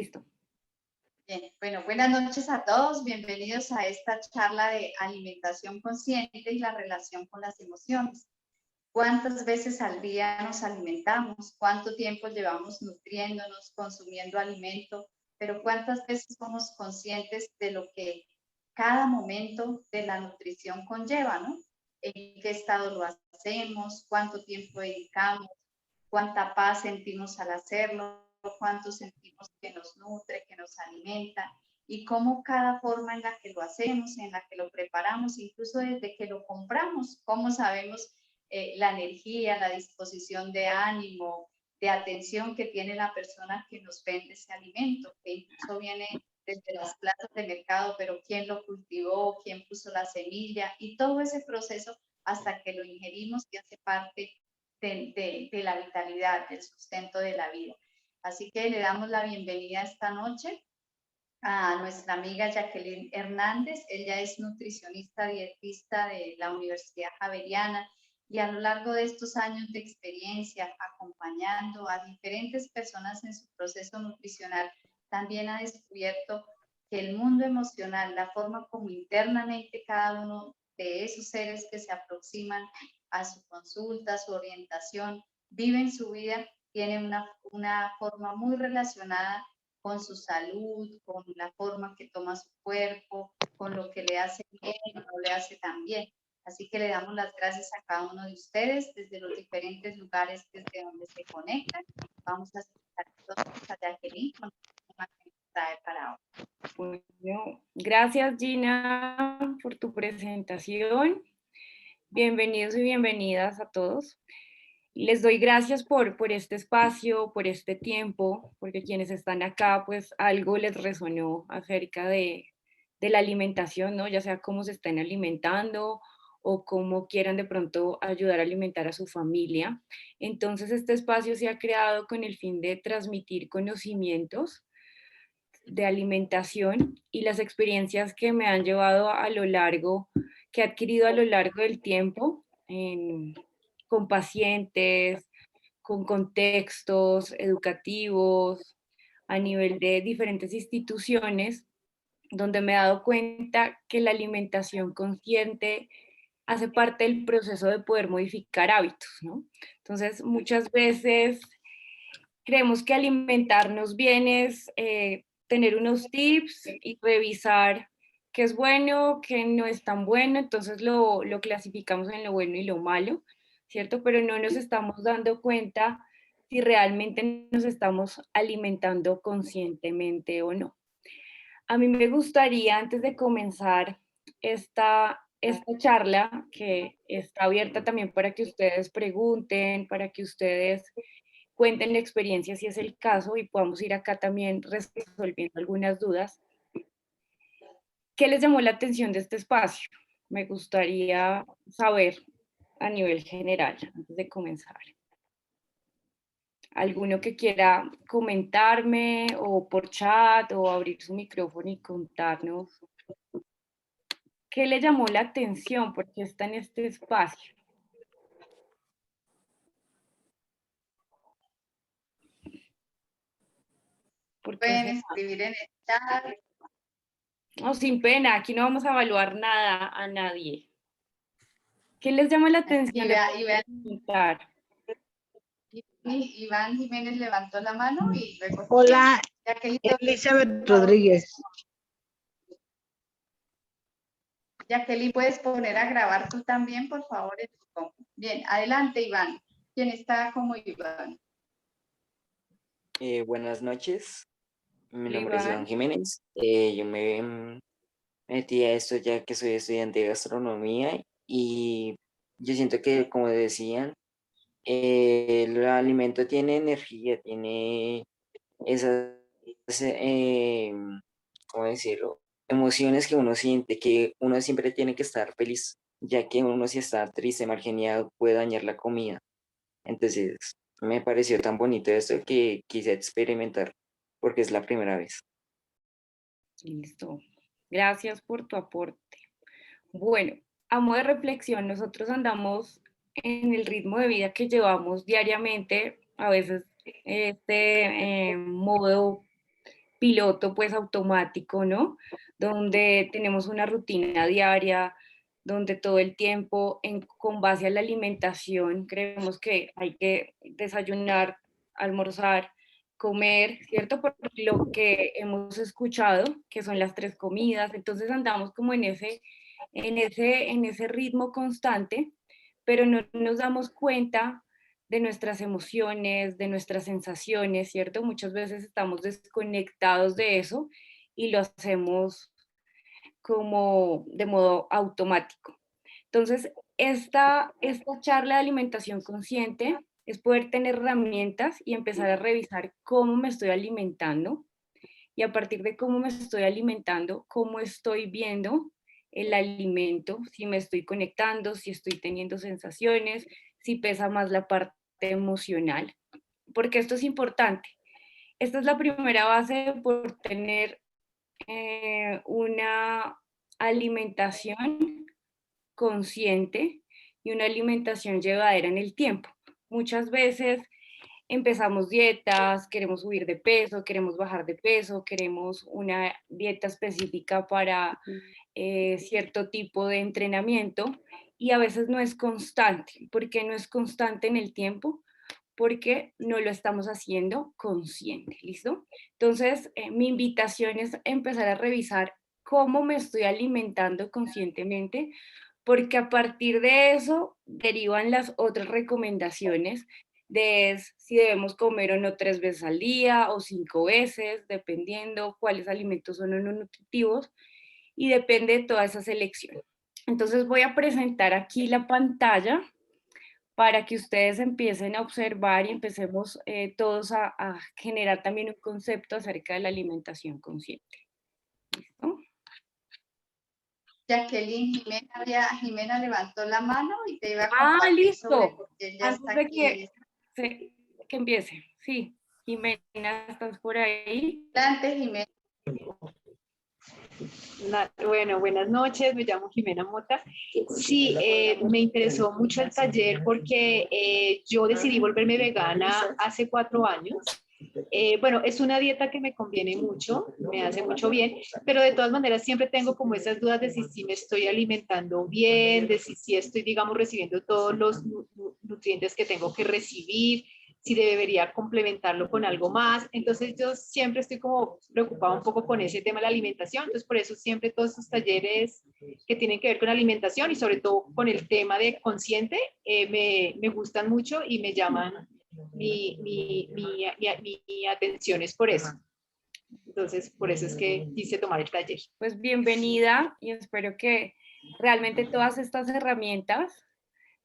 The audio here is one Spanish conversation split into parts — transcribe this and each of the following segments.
Listo. Bien, bueno, buenas noches a todos. Bienvenidos a esta charla de alimentación consciente y la relación con las emociones. ¿Cuántas veces al día nos alimentamos? ¿Cuánto tiempo llevamos nutriéndonos, consumiendo alimento? Pero ¿cuántas veces somos conscientes de lo que cada momento de la nutrición conlleva, ¿no? ¿En qué estado lo hacemos? ¿Cuánto tiempo dedicamos? ¿Cuánta paz sentimos al hacerlo? ¿Cuánto sentimos que nos nutre, que nos alimenta? Y cómo cada forma en la que lo hacemos, en la que lo preparamos, incluso desde que lo compramos, cómo sabemos la energía, la disposición de ánimo, de atención que tiene la persona que nos vende ese alimento, que incluso viene desde las plazas de mercado, pero quién lo cultivó, quién puso la semilla y todo ese proceso hasta que lo ingerimos y hace parte de la vitalidad, del sustento de la vida. Así que le damos la bienvenida esta noche a nuestra amiga Jacqueline Hernández. Ella es nutricionista dietista de la Universidad Javeriana y a lo largo de estos años de experiencia acompañando a diferentes personas en su proceso nutricional, también ha descubierto que el mundo emocional, la forma como internamente cada uno de esos seres que se aproximan a su consulta, a su orientación, viven su vida, tiene una forma muy relacionada con su salud, con la forma que toma su cuerpo, con lo que le hace bien o no le hace tan bien. Así que le damos las gracias a cada uno de ustedes desde los diferentes lugares desde donde se conectan. Vamos a escuchar entonces a Jacqueline con el tema que nos trae para hoy. Bueno, gracias Gina por tu presentación. Bienvenidos y bienvenidas a todos. Les doy gracias por este espacio, por este tiempo, porque quienes están acá, pues algo les resonó acerca de la alimentación, ¿no? Ya sea cómo se estén alimentando o cómo quieran de pronto ayudar a alimentar a su familia. Entonces, este espacio se ha creado con el fin de transmitir conocimientos de alimentación y las experiencias que me han llevado a lo largo, que he adquirido a lo largo del tiempo con pacientes, con contextos educativos, a nivel de diferentes instituciones, donde me he dado cuenta que la alimentación consciente hace parte del proceso de poder modificar hábitos, ¿no? Entonces, muchas veces creemos que alimentarnos bien es tener unos tips y revisar qué es bueno, qué no es tan bueno, entonces lo clasificamos en lo bueno y lo malo, ¿cierto? Pero no nos estamos dando cuenta si realmente nos estamos alimentando conscientemente o no. A mí me gustaría, antes de comenzar esta charla, que está abierta también para que ustedes pregunten, para que ustedes cuenten la experiencia si es el caso y podamos ir acá también resolviendo algunas dudas. ¿Qué les llamó la atención de este espacio? Me gustaría saber a nivel general, antes de comenzar. ¿Alguno que quiera comentarme o por chat o abrir su micrófono y contarnos qué le llamó la atención? ¿Por qué está en este espacio? ¿Por qué Pueden se... escribir en el chat. No, sin pena, aquí no vamos a evaluar nada a nadie. ¿Qué les llama la atención de Y preguntar? Iván Jiménez levantó la mano y luego ¿quién? Hola, Jacqueline, Elizabeth Rodríguez. Jacqueline, ¿puedes poner a grabar tú también, por favor? Bien, adelante, Iván. ¿Quién está como Iván? Buenas noches, mi nombre es Iván Iván. Jiménez. Yo me metí a esto ya que soy estudiante de gastronomía y yo siento que, como decían, el alimento tiene energía, tiene esas, eh, ¿cómo decirlo? Emociones que uno siente, que uno siempre tiene que estar feliz, ya que uno si está triste, mal geniado, puede dañar la comida. Entonces, me pareció tan bonito esto que quise experimentar porque es la primera vez. Listo. Gracias por tu aporte. Bueno, a modo de reflexión, nosotros andamos en el ritmo de vida que llevamos diariamente, a veces modo piloto pues automático, ¿no? Donde tenemos una rutina diaria, donde todo el tiempo con base a la alimentación creemos que hay que desayunar, almorzar, comer, ¿cierto? Por lo que hemos escuchado, que son las 3 comidas, entonces andamos como en ese ritmo constante, pero no nos damos cuenta de nuestras emociones, de nuestras sensaciones, ¿cierto? Muchas veces estamos desconectados de eso y lo hacemos como de modo automático. Entonces, esta charla de alimentación consciente es poder tener herramientas y empezar a revisar cómo me estoy alimentando y a partir de cómo me estoy alimentando, cómo estoy viendo el alimento, si me estoy conectando, si estoy teniendo sensaciones, si pesa más la parte emocional, porque esto es importante. Esta es la primera base por tener una alimentación consciente y una alimentación llevadera en el tiempo. Muchas veces empezamos dietas, queremos subir de peso, queremos bajar de peso, queremos una dieta específica para cierto tipo de entrenamiento y a veces no es constante. ¿Por qué no es constante en el tiempo? Porque no lo estamos haciendo consciente, ¿listo? Entonces, mi invitación es empezar a revisar cómo me estoy alimentando conscientemente, porque a partir de eso derivan las otras recomendaciones de si debemos comer o no 3 veces al día o 5 veces, dependiendo cuáles alimentos son o no nutritivos, y depende de toda esa selección. Entonces voy a presentar aquí la pantalla para que ustedes empiecen a observar y empecemos todos a generar también un concepto acerca de la alimentación consciente. ¿Listo? Jacqueline, Jimena levantó la mano y te iba a compartir sobre Listo. por qué ella Antes está de aquí. que empiece. Sí, Jimena, ¿estás por ahí? Adelante, Jimena. Bueno, buenas noches, me llamo Jimena Mota. Sí, me interesó mucho el taller porque yo decidí volverme vegana hace 4 años. Bueno, es una dieta que me conviene mucho, me hace mucho bien, pero de todas maneras siempre tengo como esas dudas de si me estoy alimentando bien, de si estoy, digamos, recibiendo todos los nutrientes que tengo que recibir, si debería complementarlo con algo más. Entonces yo siempre estoy como preocupada un poco con ese tema de la alimentación, entonces por eso siempre todos estos talleres que tienen que ver con alimentación y sobre todo con el tema de consciente me gustan mucho y me llaman mi atención es por eso. Entonces, por eso es que quise tomar el taller. Pues bienvenida y espero que realmente todas estas herramientas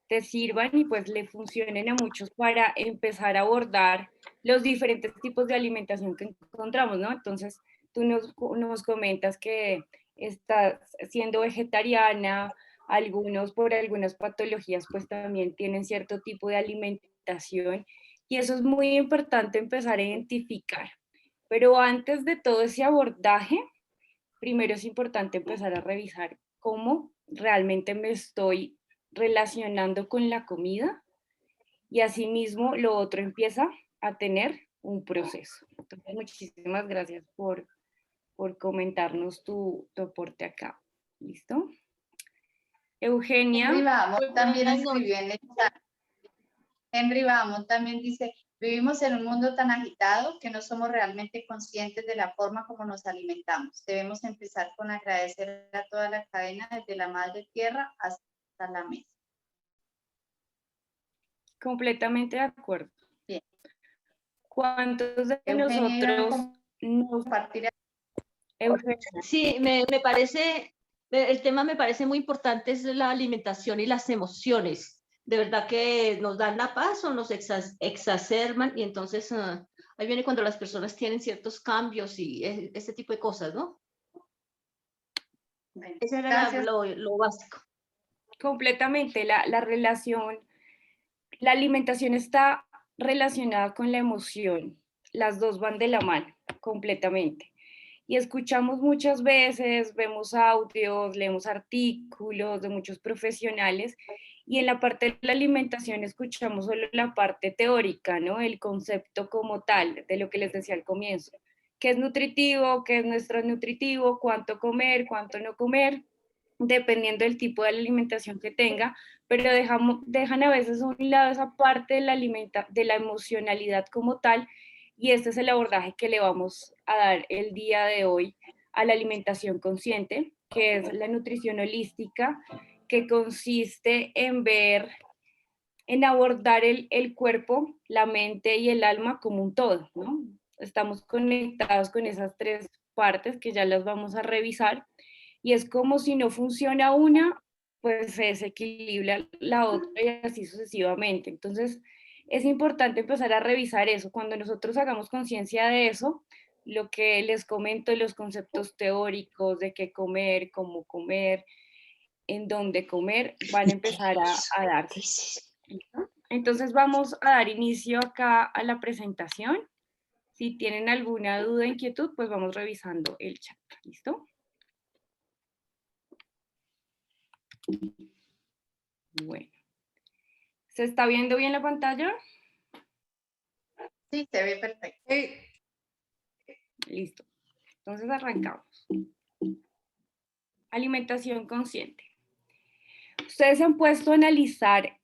te sirvan y pues le funcionen a muchos para empezar a abordar los diferentes tipos de alimentación que encontramos, ¿no? Entonces, tú nos comentas que estás siendo vegetariana, algunos por algunas patologías pues también tienen cierto tipo de alimentación y eso es muy importante empezar a identificar. Pero antes de todo ese abordaje, primero es importante empezar a revisar cómo realmente me estoy relacionando con la comida y asimismo lo otro empieza a tener un proceso. Entonces, muchísimas gracias por comentarnos tu aporte acá. ¿Listo? Eugenia. Henry Vamos también Buenas escribió en el chat. Henry Vamos también dice, vivimos en un mundo tan agitado que no somos realmente conscientes de la forma como nos alimentamos. Debemos empezar con agradecer a toda la cadena, desde la madre tierra hasta la mesa. Completamente de acuerdo. Bien. ¿Cuántos de Eugenia, nosotros nos... compartir? Eugenia. Sí, me parece, el tema me parece muy importante, es la alimentación y las emociones. De verdad que nos dan la paz o nos exacerban y entonces ahí viene cuando las personas tienen ciertos cambios y ese tipo de cosas, ¿no? Bueno, Ese era lo básico. Completamente, la relación, la alimentación está relacionada con la emoción, las dos van de la mano, completamente. Y escuchamos muchas veces, vemos audios, leemos artículos de muchos profesionales y en la parte de la alimentación escuchamos solo la parte teórica, ¿no? El concepto como tal, de lo que les decía al comienzo. qué es nutritivo, qué es nuestro nutritivo, cuánto comer, cuánto no comer, dependiendo del tipo de alimentación que tenga, pero dejan a veces a un lado esa parte de la emocionalidad como tal, y este es el abordaje que le vamos a dar el día de hoy a la alimentación consciente, que es la nutrición holística, que consiste en abordar el cuerpo, la mente y el alma como un todo, ¿no? Estamos conectados con esas tres partes que ya las vamos a revisar, y es como si no funciona una, pues se desequilibra la otra y así sucesivamente. Entonces, es importante empezar a revisar eso. Cuando nosotros hagamos conciencia de eso, lo que les comento, los conceptos teóricos de qué comer, cómo comer, en dónde comer, van a empezar a darse. ¿Listo? Entonces vamos a dar inicio acá a la presentación. Si tienen alguna duda, inquietud, pues vamos revisando el chat. ¿Listo? Bueno. ¿Se está viendo bien la pantalla? Sí, se ve perfecto. Listo. Entonces arrancamos. Alimentación consciente. Ustedes se han puesto a analizar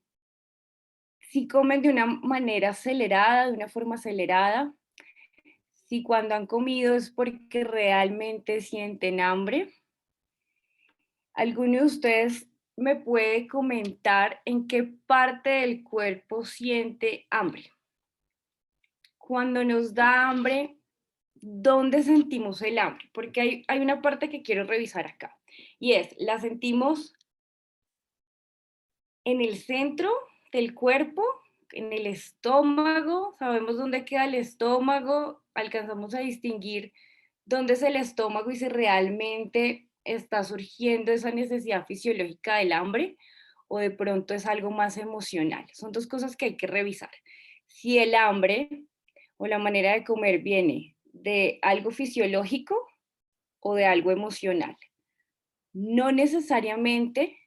si comen de una manera acelerada, de una forma acelerada, si cuando han comido es porque realmente sienten hambre. ¿Alguno de ustedes me puede comentar en qué parte del cuerpo siente hambre? Cuando nos da hambre, ¿dónde sentimos el hambre? Porque hay una parte que quiero revisar acá, y es, ¿la sentimos en el centro del cuerpo, en el estómago? ¿Sabemos dónde queda el estómago? ¿Alcanzamos a distinguir dónde es el estómago y si realmente está surgiendo esa necesidad fisiológica del hambre, o de pronto es algo más emocional? Son dos cosas que hay que revisar. Si el hambre o la manera de comer viene de algo fisiológico o de algo emocional. No necesariamente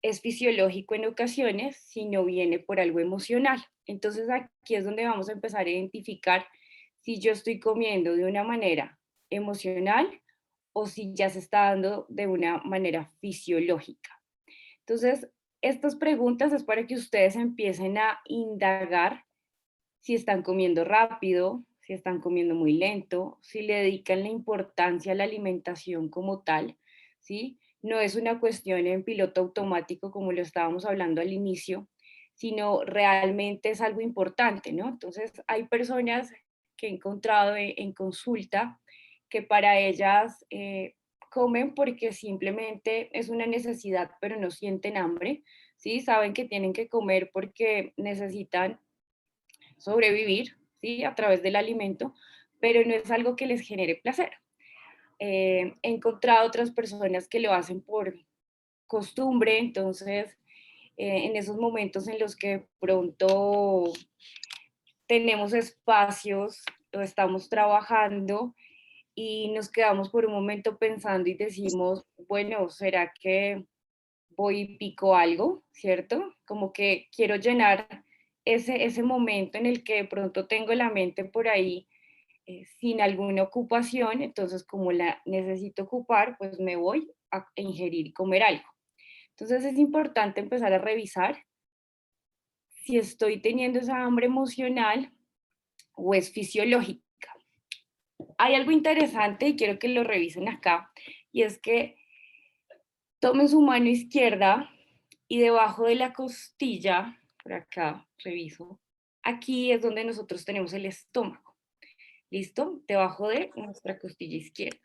es fisiológico en ocasiones, sino viene por algo emocional. Entonces aquí es donde vamos a empezar a identificar si yo estoy comiendo de una manera emocional o si ya se está dando de una manera fisiológica. Entonces, estas preguntas es para que ustedes empiecen a indagar si están comiendo rápido, si están comiendo muy lento, si le dedican la importancia a la alimentación como tal, ¿sí? No es una cuestión en piloto automático como lo estábamos hablando al inicio, sino realmente es algo importante, ¿no? Entonces, hay personas que he encontrado en consulta que para ellas comen porque simplemente es una necesidad, pero no sienten hambre, ¿sí? Saben que tienen que comer porque necesitan sobrevivir, ¿sí? A través del alimento, pero no es algo que les genere placer. He encontrado otras personas que lo hacen por costumbre, entonces en esos momentos en los que pronto tenemos espacios o estamos trabajando y nos quedamos por un momento pensando y decimos, bueno, ¿será que voy y pico algo, cierto? Como que quiero llenar ese momento en el que de pronto tengo la mente por ahí sin alguna ocupación, entonces como la necesito ocupar, pues me voy a ingerir y comer algo. Entonces es importante empezar a revisar si estoy teniendo esa hambre emocional o es fisiológica. Hay algo interesante y quiero que lo revisen acá, y es que tomen su mano izquierda y debajo de la costilla, por acá, reviso, aquí es donde nosotros tenemos el estómago, ¿listo? Debajo de nuestra costilla izquierda.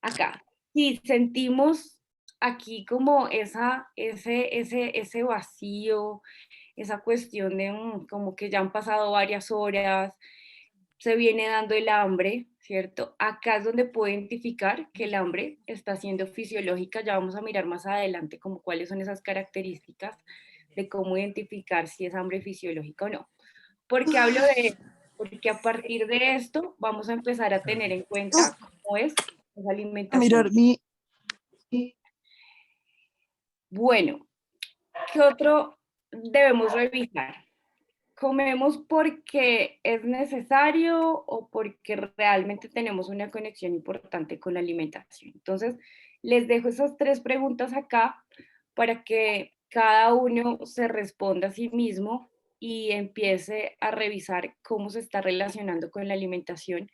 Acá, si sentimos aquí como ese vacío, esa cuestión de como que ya han pasado varias horas, se viene dando el hambre, ¿cierto? Acá es donde puedo identificar que el hambre está siendo fisiológica. Ya vamos a mirar más adelante como cuáles son esas características de cómo identificar si es hambre fisiológica o no. ¿Por qué hablo de esto? Porque a partir de esto vamos a empezar a tener en cuenta cómo es esa alimentación. Bueno, ¿qué otro debemos revisar? ¿Comemos porque es necesario o porque realmente tenemos una conexión importante con la alimentación? Entonces, les dejo esas 3 preguntas acá para que cada uno se responda a sí mismo y empiece a revisar cómo se está relacionando con la alimentación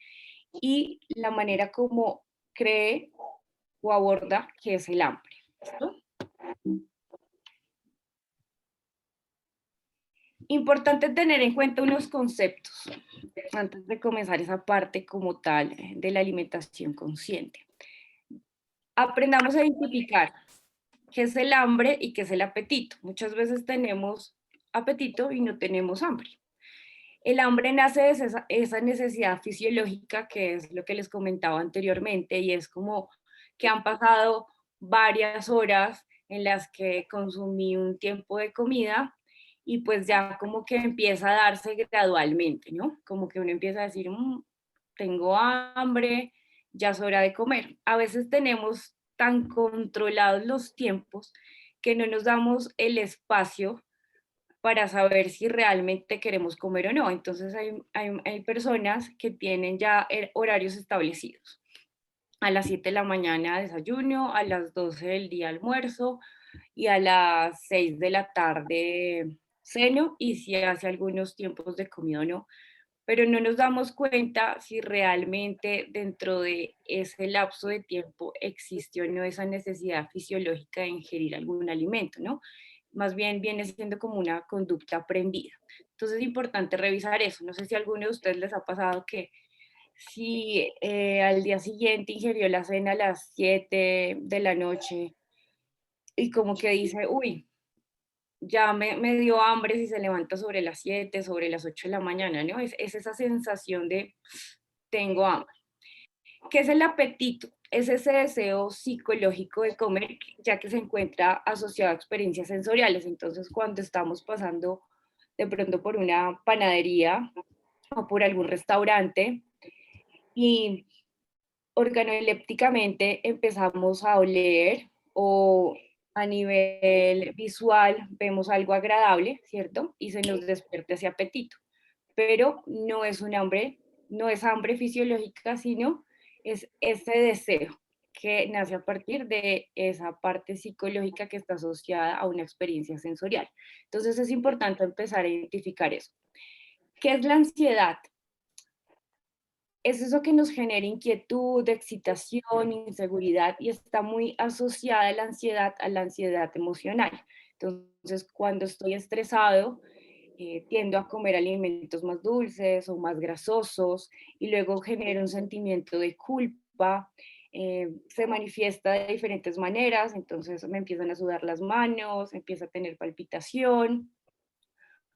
y la manera como cree o aborda qué es el hambre. ¿Listo? Importante tener en cuenta unos conceptos antes de comenzar esa parte como tal de la alimentación consciente. Aprendamos a identificar qué es el hambre y qué es el apetito. Muchas veces tenemos apetito y no tenemos hambre. El hambre nace de esa necesidad fisiológica que es lo que les comentaba anteriormente y es como que han pasado varias horas en las que consumí un tiempo de comida y pues ya como que empieza a darse gradualmente, ¿no? Como que uno empieza a decir, tengo hambre, ya es hora de comer. A veces tenemos tan controlados los tiempos que no nos damos el espacio para saber si realmente queremos comer o no. Entonces hay personas que tienen ya horarios establecidos. A las 7 de la mañana desayuno, a las 12 del día almuerzo y a las 6 de la tarde ceno y si hace algunos tiempos de comida o no. Pero no nos damos cuenta si realmente dentro de ese lapso de tiempo existe o no esa necesidad fisiológica de ingerir algún alimento, ¿no? Más bien viene siendo como una conducta aprendida. Entonces es importante revisar eso. No sé si a alguno de ustedes les ha pasado que si al día siguiente ingirió la cena a las 7 de la noche y como que dice, uy, ya me dio hambre si se levanta sobre las 7 sobre las 8 de la mañana, ¿no? Es esa sensación de tengo hambre. ¿Qué es el apetito? Es ese deseo psicológico de comer, ya que se encuentra asociado a experiencias sensoriales. Entonces, cuando estamos pasando de pronto por una panadería o por algún restaurante y organolépticamente empezamos a oler o a nivel visual vemos algo agradable, ¿cierto? Y se nos despierta ese apetito. Pero no es un hambre, no es hambre fisiológica, sino es ese deseo que nace a partir de esa parte psicológica que está asociada a una experiencia sensorial. Entonces es importante empezar a identificar eso. ¿Qué es la ansiedad? Es eso que nos genera inquietud, excitación, inseguridad y está muy asociada la ansiedad a la ansiedad emocional. Entonces, cuando estoy estresado, tiendo a comer alimentos más dulces o más grasosos y luego genera un sentimiento de culpa. Se manifiesta de diferentes maneras, entonces me empiezan a sudar las manos, empieza a tener palpitación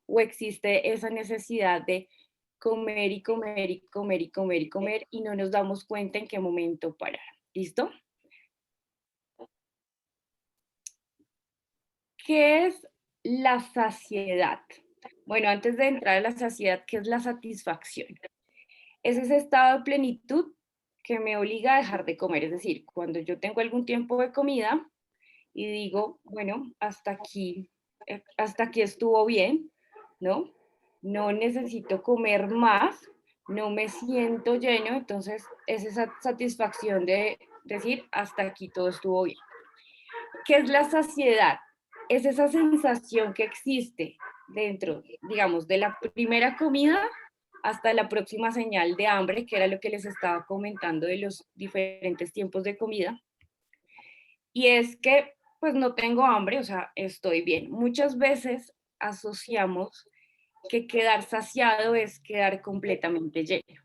o existe esa necesidad de comer y comer y comer y comer y comer y no nos damos cuenta en qué momento parar. ¿Listo? ¿Qué es la saciedad? Bueno, antes de entrar a la saciedad, ¿qué es la satisfacción? Es ese estado de plenitud que me obliga a dejar de comer. Es decir, cuando yo tengo algún tiempo de comida y digo, bueno, hasta aquí estuvo bien, ¿no? No necesito comer más, no me siento lleno, entonces es esa satisfacción de decir, hasta aquí todo estuvo bien. ¿Qué es la saciedad? Es esa sensación que existe dentro, digamos, de la primera comida hasta la próxima señal de hambre, que era lo que les estaba comentando de los diferentes tiempos de comida. Y es que, pues no tengo hambre, o sea, estoy bien. Muchas veces asociamos que quedar saciado es quedar completamente lleno.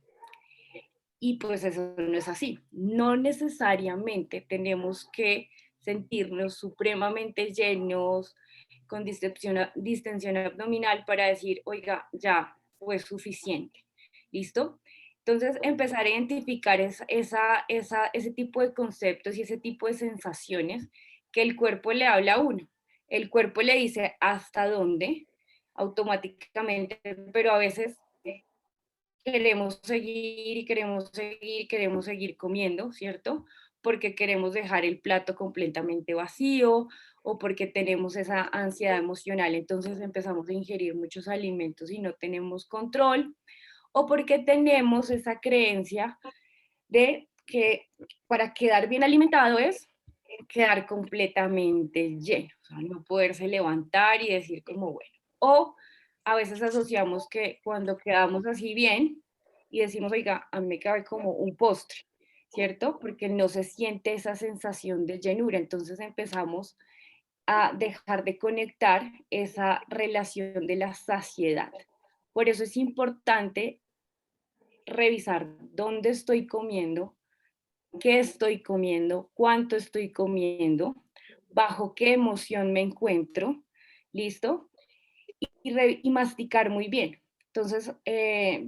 Y pues eso no es así. No necesariamente tenemos que sentirnos supremamente llenos, con distensión abdominal para decir, oiga, ya fue suficiente. ¿Listo? Entonces, empezar a identificar ese tipo de conceptos y ese tipo de sensaciones que el cuerpo le habla a uno. El cuerpo le dice hasta dónde automáticamente, pero a veces queremos seguir y queremos seguir, queremos seguir comiendo, ¿cierto? Porque queremos dejar el plato completamente vacío o porque tenemos esa ansiedad emocional, entonces empezamos a ingerir muchos alimentos y no tenemos control, o porque tenemos esa creencia de que para quedar bien alimentado es quedar completamente lleno, o sea, no poderse levantar y decir como bueno. O a veces asociamos que cuando quedamos así bien y decimos, oiga, a mí me cabe como un postre, ¿cierto? Porque no se siente esa sensación de llenura, entonces empezamos a dejar de conectar esa relación de la saciedad. Por eso es importante revisar dónde estoy comiendo, qué estoy comiendo, cuánto estoy comiendo, bajo qué emoción me encuentro, ¿listo? Y masticar muy bien. Entonces,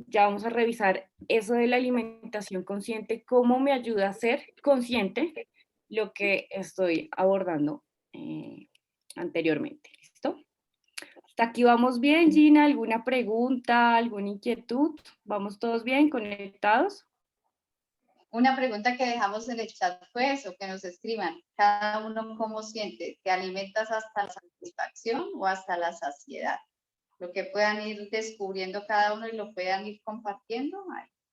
ya vamos a revisar eso de la alimentación consciente, cómo me ayuda a ser consciente lo que estoy abordando anteriormente, ¿listo? Hasta aquí vamos bien, Gina. ¿Alguna pregunta, alguna inquietud? ¿Vamos todos bien, conectados? Una pregunta que dejamos en el chat fue eso, que nos escriban, cada uno cómo siente, ¿te alimentas hasta la satisfacción o hasta la saciedad? Lo que puedan ir descubriendo cada uno y lo puedan ir compartiendo,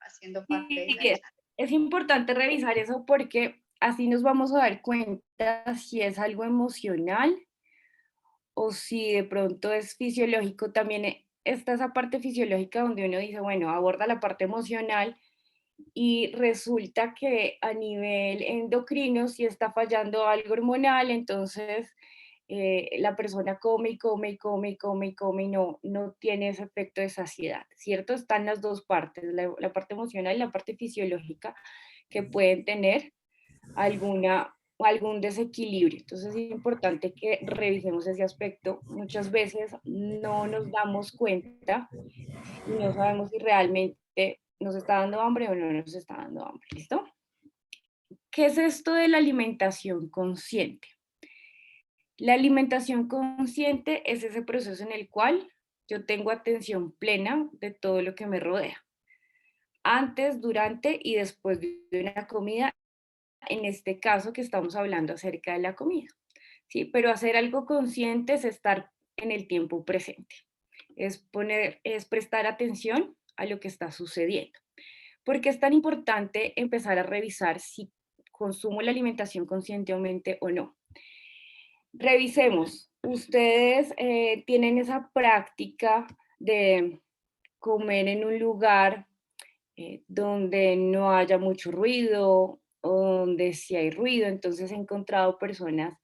haciendo parte de Sí, la charla. es importante revisar eso porque así nos vamos a dar cuenta si es algo emocional o si de pronto es fisiológico. También está esa parte fisiológica donde uno dice, bueno, aborda la parte emocional y resulta que a nivel endocrino si está fallando algo hormonal, entonces la persona come y come y come y come y come y no tiene ese efecto de saciedad, ¿cierto? Están las dos partes, la parte emocional y la parte fisiológica que pueden tener algún desequilibrio. Entonces es importante que revisemos ese aspecto. Muchas veces no nos damos cuenta y no sabemos si realmente nos está dando hambre o no nos está dando hambre. ¿Listo? ¿Qué es esto de la alimentación consciente? La alimentación consciente es ese proceso en el cual yo tengo atención plena de todo lo que me rodea, antes, durante y después de una comida, en este caso que estamos hablando acerca de la comida, ¿sí? Pero hacer algo consciente es estar en el tiempo presente, es prestar atención a lo que está sucediendo. ¿Por qué es tan importante empezar a revisar si consumo la alimentación conscientemente o no? Revisemos, ustedes tienen esa práctica de comer en un lugar donde no haya mucho ruido o donde sí hay ruido, entonces he encontrado personas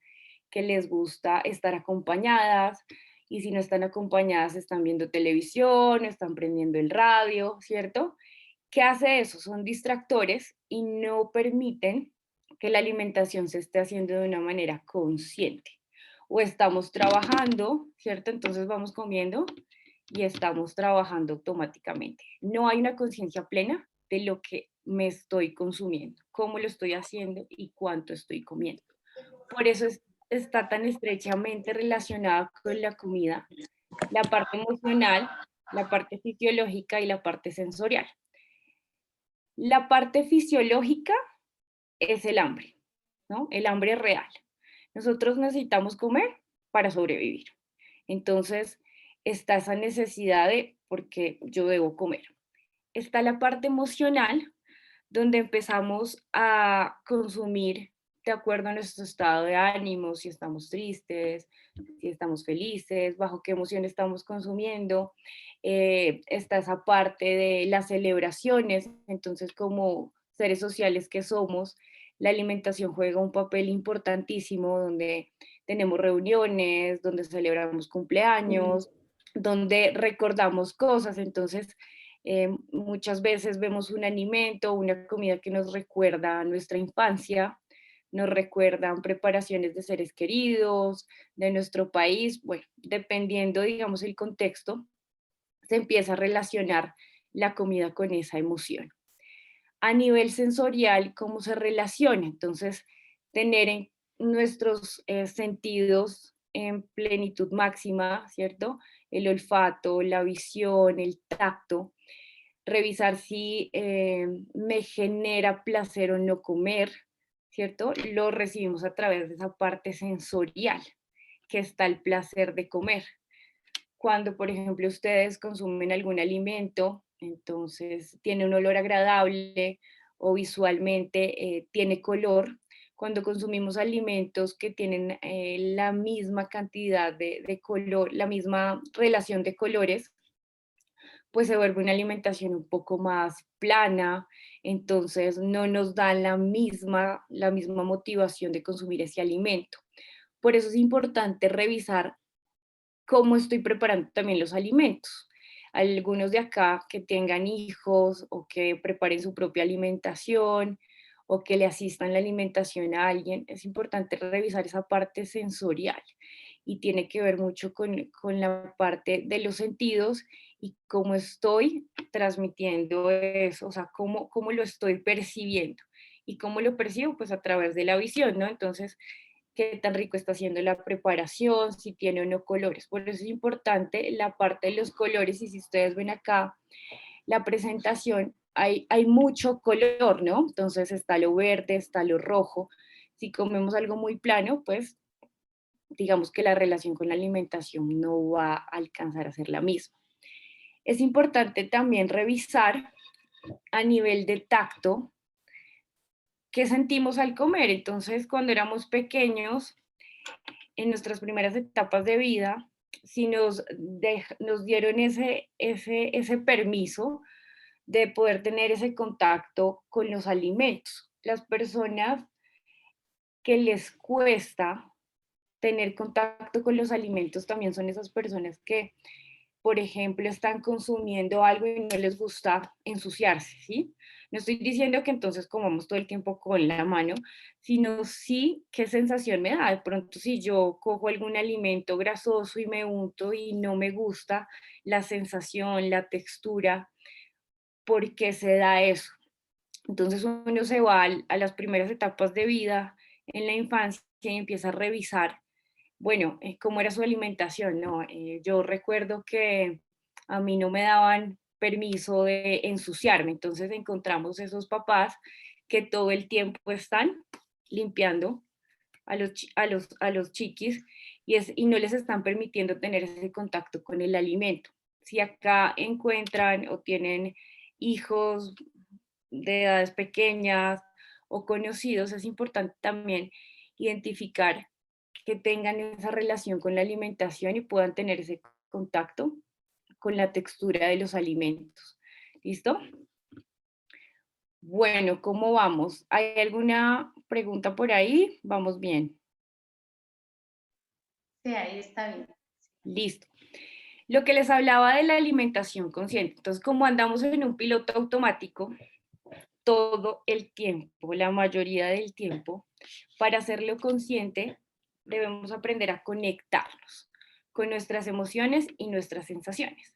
que les gusta estar acompañadas y si no están acompañadas están viendo televisión, están prendiendo el radio, ¿cierto? ¿Qué hace eso? Son distractores y no permiten que la alimentación se esté haciendo de una manera consciente. O estamos trabajando, ¿cierto? Entonces vamos comiendo y estamos trabajando automáticamente. No hay una conciencia plena de lo que me estoy consumiendo, cómo lo estoy haciendo y cuánto estoy comiendo. Por eso está tan estrechamente relacionada con la comida, la parte emocional, la parte fisiológica y la parte sensorial. La parte fisiológica es el hambre, ¿no? El hambre real. Nosotros necesitamos comer para sobrevivir. Entonces, está esa necesidad de, porque yo debo comer. Está la parte emocional, donde empezamos a consumir de acuerdo a nuestro estado de ánimo, si estamos tristes, si estamos felices, bajo qué emoción estamos consumiendo. Está esa parte de las celebraciones, entonces como seres sociales que somos, la alimentación juega un papel importantísimo donde tenemos reuniones, donde celebramos cumpleaños, donde recordamos cosas, entonces muchas veces vemos un alimento, una comida que nos recuerda a nuestra infancia, nos recuerdan preparaciones de seres queridos, de nuestro país, bueno, dependiendo, digamos, el contexto, se empieza a relacionar la comida con esa emoción. A nivel sensorial, ¿cómo se relaciona? Entonces, tener en nuestros sentidos en plenitud máxima, ¿cierto? El olfato, la visión, el tacto, revisar si me genera placer o no comer, ¿cierto? Lo recibimos a través de esa parte sensorial. que está el placer de comer. Cuando, por ejemplo, ustedes consumen algún alimento, entonces tiene un olor agradable o visualmente tiene color. Cuando consumimos alimentos que tienen la misma cantidad de color, la misma relación de colores, pues se vuelve una alimentación un poco más plana, entonces no nos da la misma motivación de consumir ese alimento. Por eso es importante revisar cómo estoy preparando también los alimentos. Algunos de acá que tengan hijos o que preparen su propia alimentación o que le asistan la alimentación a alguien, es importante revisar esa parte sensorial y tiene que ver mucho con la parte de los sentidos y cómo estoy transmitiendo eso, o sea, cómo lo estoy percibiendo. ¿Y cómo lo percibo? Pues a través de la visión, ¿no? Entonces, qué tan rico está haciendo la preparación, si tiene o no colores. Por eso es importante la parte de los colores y si ustedes ven acá la presentación, hay mucho color, ¿no? Entonces está lo verde, está lo rojo. Si comemos algo muy plano, pues digamos que la relación con la alimentación no va a alcanzar a ser la misma. Es importante también revisar a nivel de tacto qué sentimos al comer. Entonces, cuando éramos pequeños, en nuestras primeras etapas de vida, si nos dieron ese permiso de poder tener ese contacto con los alimentos. Las personas que les cuesta tener contacto con los alimentos también son esas personas que, por ejemplo, están consumiendo algo y no les gusta ensuciarse, ¿sí? No estoy diciendo que entonces comamos todo el tiempo con la mano, sino sí qué sensación me da. De pronto, si yo cojo algún alimento grasoso y me unto y no me gusta la sensación, la textura, ¿por qué se da eso? Entonces uno se va a las primeras etapas de vida en la infancia y empieza a revisar, bueno, cómo era su alimentación, ¿no? Yo recuerdo que a mí no me daban permiso de ensuciarme, entonces encontramos esos papás que todo el tiempo están limpiando a los chiquis y no les están permitiendo tener ese contacto con el alimento. Si acá encuentran o tienen hijos de edades pequeñas o conocidos, es importante también identificar que tengan esa relación con la alimentación y puedan tener ese contacto con la textura de los alimentos. ¿Listo? Bueno, ¿cómo vamos? ¿Hay alguna pregunta por ahí? Vamos bien. Sí, ahí está bien. Listo. Lo que les hablaba de la alimentación consciente. Entonces, como andamos en un piloto automático, todo el tiempo, la mayoría del tiempo, para hacerlo consciente, debemos aprender a conectarnos con nuestras emociones y nuestras sensaciones.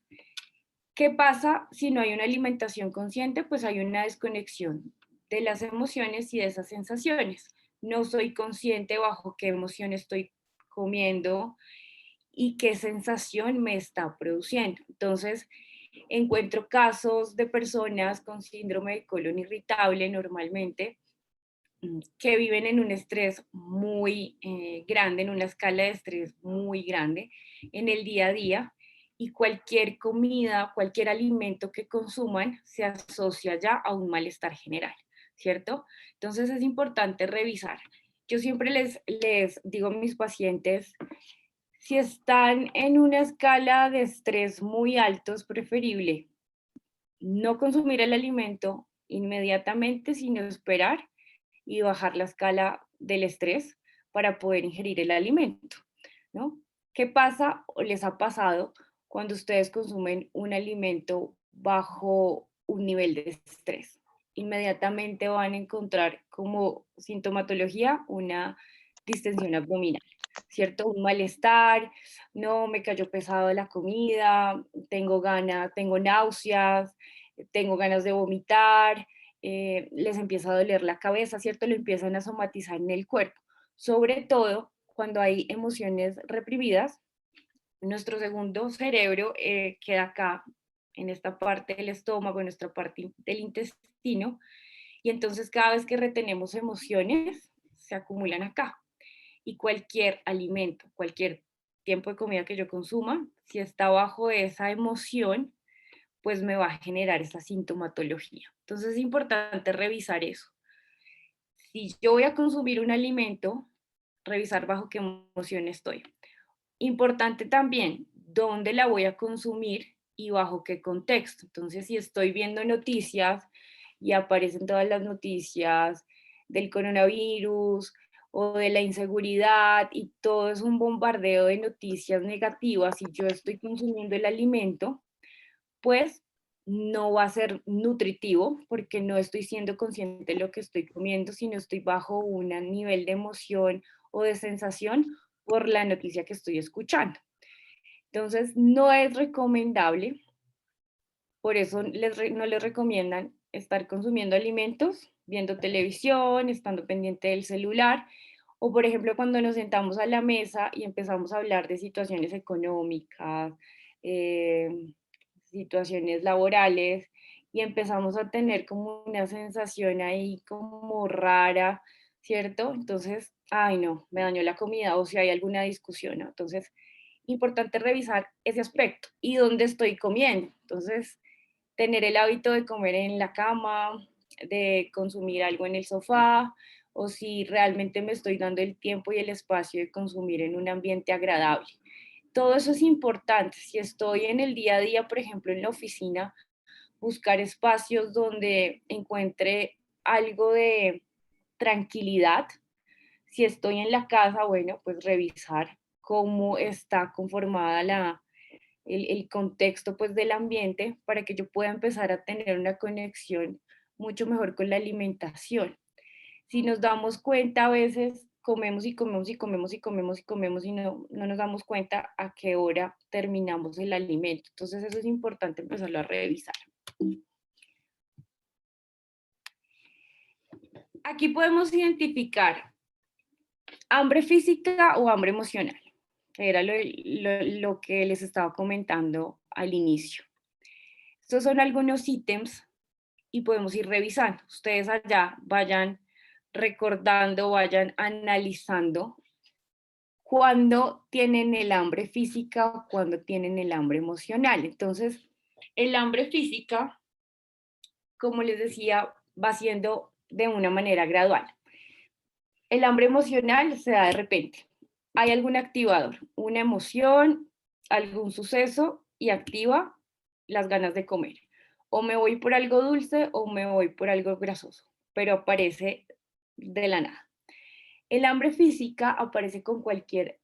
¿Qué pasa si no hay una alimentación consciente? Pues hay una desconexión de las emociones y de esas sensaciones. No soy consciente bajo qué emoción estoy comiendo y qué sensación me está produciendo. Entonces, encuentro casos de personas con síndrome de colon irritable normalmente que viven en un estrés muy grande, en una escala de estrés muy grande en el día a día y cualquier comida, cualquier alimento que consuman se asocia ya a un malestar general, ¿cierto? Entonces es importante revisar. Yo siempre les digo a mis pacientes, si están en una escala de estrés muy alto, es preferible no consumir el alimento inmediatamente, sino esperar y bajar la escala del estrés para poder ingerir el alimento, ¿no? ¿Qué pasa o les ha pasado cuando ustedes consumen un alimento bajo un nivel de estrés? Inmediatamente van a encontrar como sintomatología una distensión abdominal, ¿cierto? Un malestar, no, me cayó pesado la comida, tengo ganas, tengo náuseas, tengo ganas de vomitar, les empieza a doler la cabeza, ¿cierto? Lo empiezan a somatizar en el cuerpo. Sobre todo cuando hay emociones reprimidas, nuestro segundo cerebro queda acá, en esta parte del estómago, en nuestra parte del intestino, y entonces cada vez que retenemos emociones, se acumulan acá. y cualquier alimento, cualquier tiempo de comida que yo consuma, si está bajo esa emoción, pues me va a generar esa sintomatología. Entonces es importante revisar eso. Si yo voy a consumir un alimento, revisar bajo qué emoción estoy. Importante también, dónde la voy a consumir y bajo qué contexto. Entonces, si estoy viendo noticias y aparecen todas las noticias del coronavirus o de la inseguridad y todo es un bombardeo de noticias negativas y yo estoy consumiendo el alimento, pues no va a ser nutritivo porque no estoy siendo consciente de lo que estoy comiendo, sino estoy bajo un nivel de emoción o de sensación por la noticia que estoy escuchando. Entonces, no es recomendable, por eso no les recomiendan estar consumiendo alimentos, viendo televisión, estando pendiente del celular, o por ejemplo cuando nos sentamos a la mesa y empezamos a hablar de situaciones económicas, situaciones laborales, y empezamos a tener como una sensación ahí como rara, ¿cierto? Entonces, ay no, me dañó la comida o si hay alguna discusión, ¿no? Entonces, importante revisar ese aspecto y dónde estoy comiendo. Entonces, tener el hábito de comer en la cama, de consumir algo en el sofá, o si realmente me estoy dando el tiempo y el espacio de consumir en un ambiente agradable. Todo eso es importante. Si estoy en el día a día, por ejemplo, en la oficina, buscar espacios donde encuentre algo de tranquilidad. Si estoy en la casa, bueno, pues revisar cómo está conformada el contexto pues del ambiente para que yo pueda empezar a tener una conexión mucho mejor con la alimentación. Si nos damos cuenta, a veces comemos y comemos y comemos y comemos y comemos y no nos damos cuenta a qué hora terminamos el alimento. Entonces eso es importante empezarlo a revisar. Aquí podemos identificar hambre física o hambre emocional. Era lo que les estaba comentando al inicio. Estos son algunos ítems y podemos ir revisando. Ustedes allá vayan recordando, vayan analizando cuándo tienen el hambre física o cuándo tienen el hambre emocional. Entonces, el hambre física, como les decía, va siendo de una manera gradual. El hambre emocional se da de repente. Hay algún activador, una emoción, algún suceso y activa las ganas de comer. O me voy por algo dulce o me voy por algo grasoso, pero aparece de la nada. El hambre física aparece con cualquier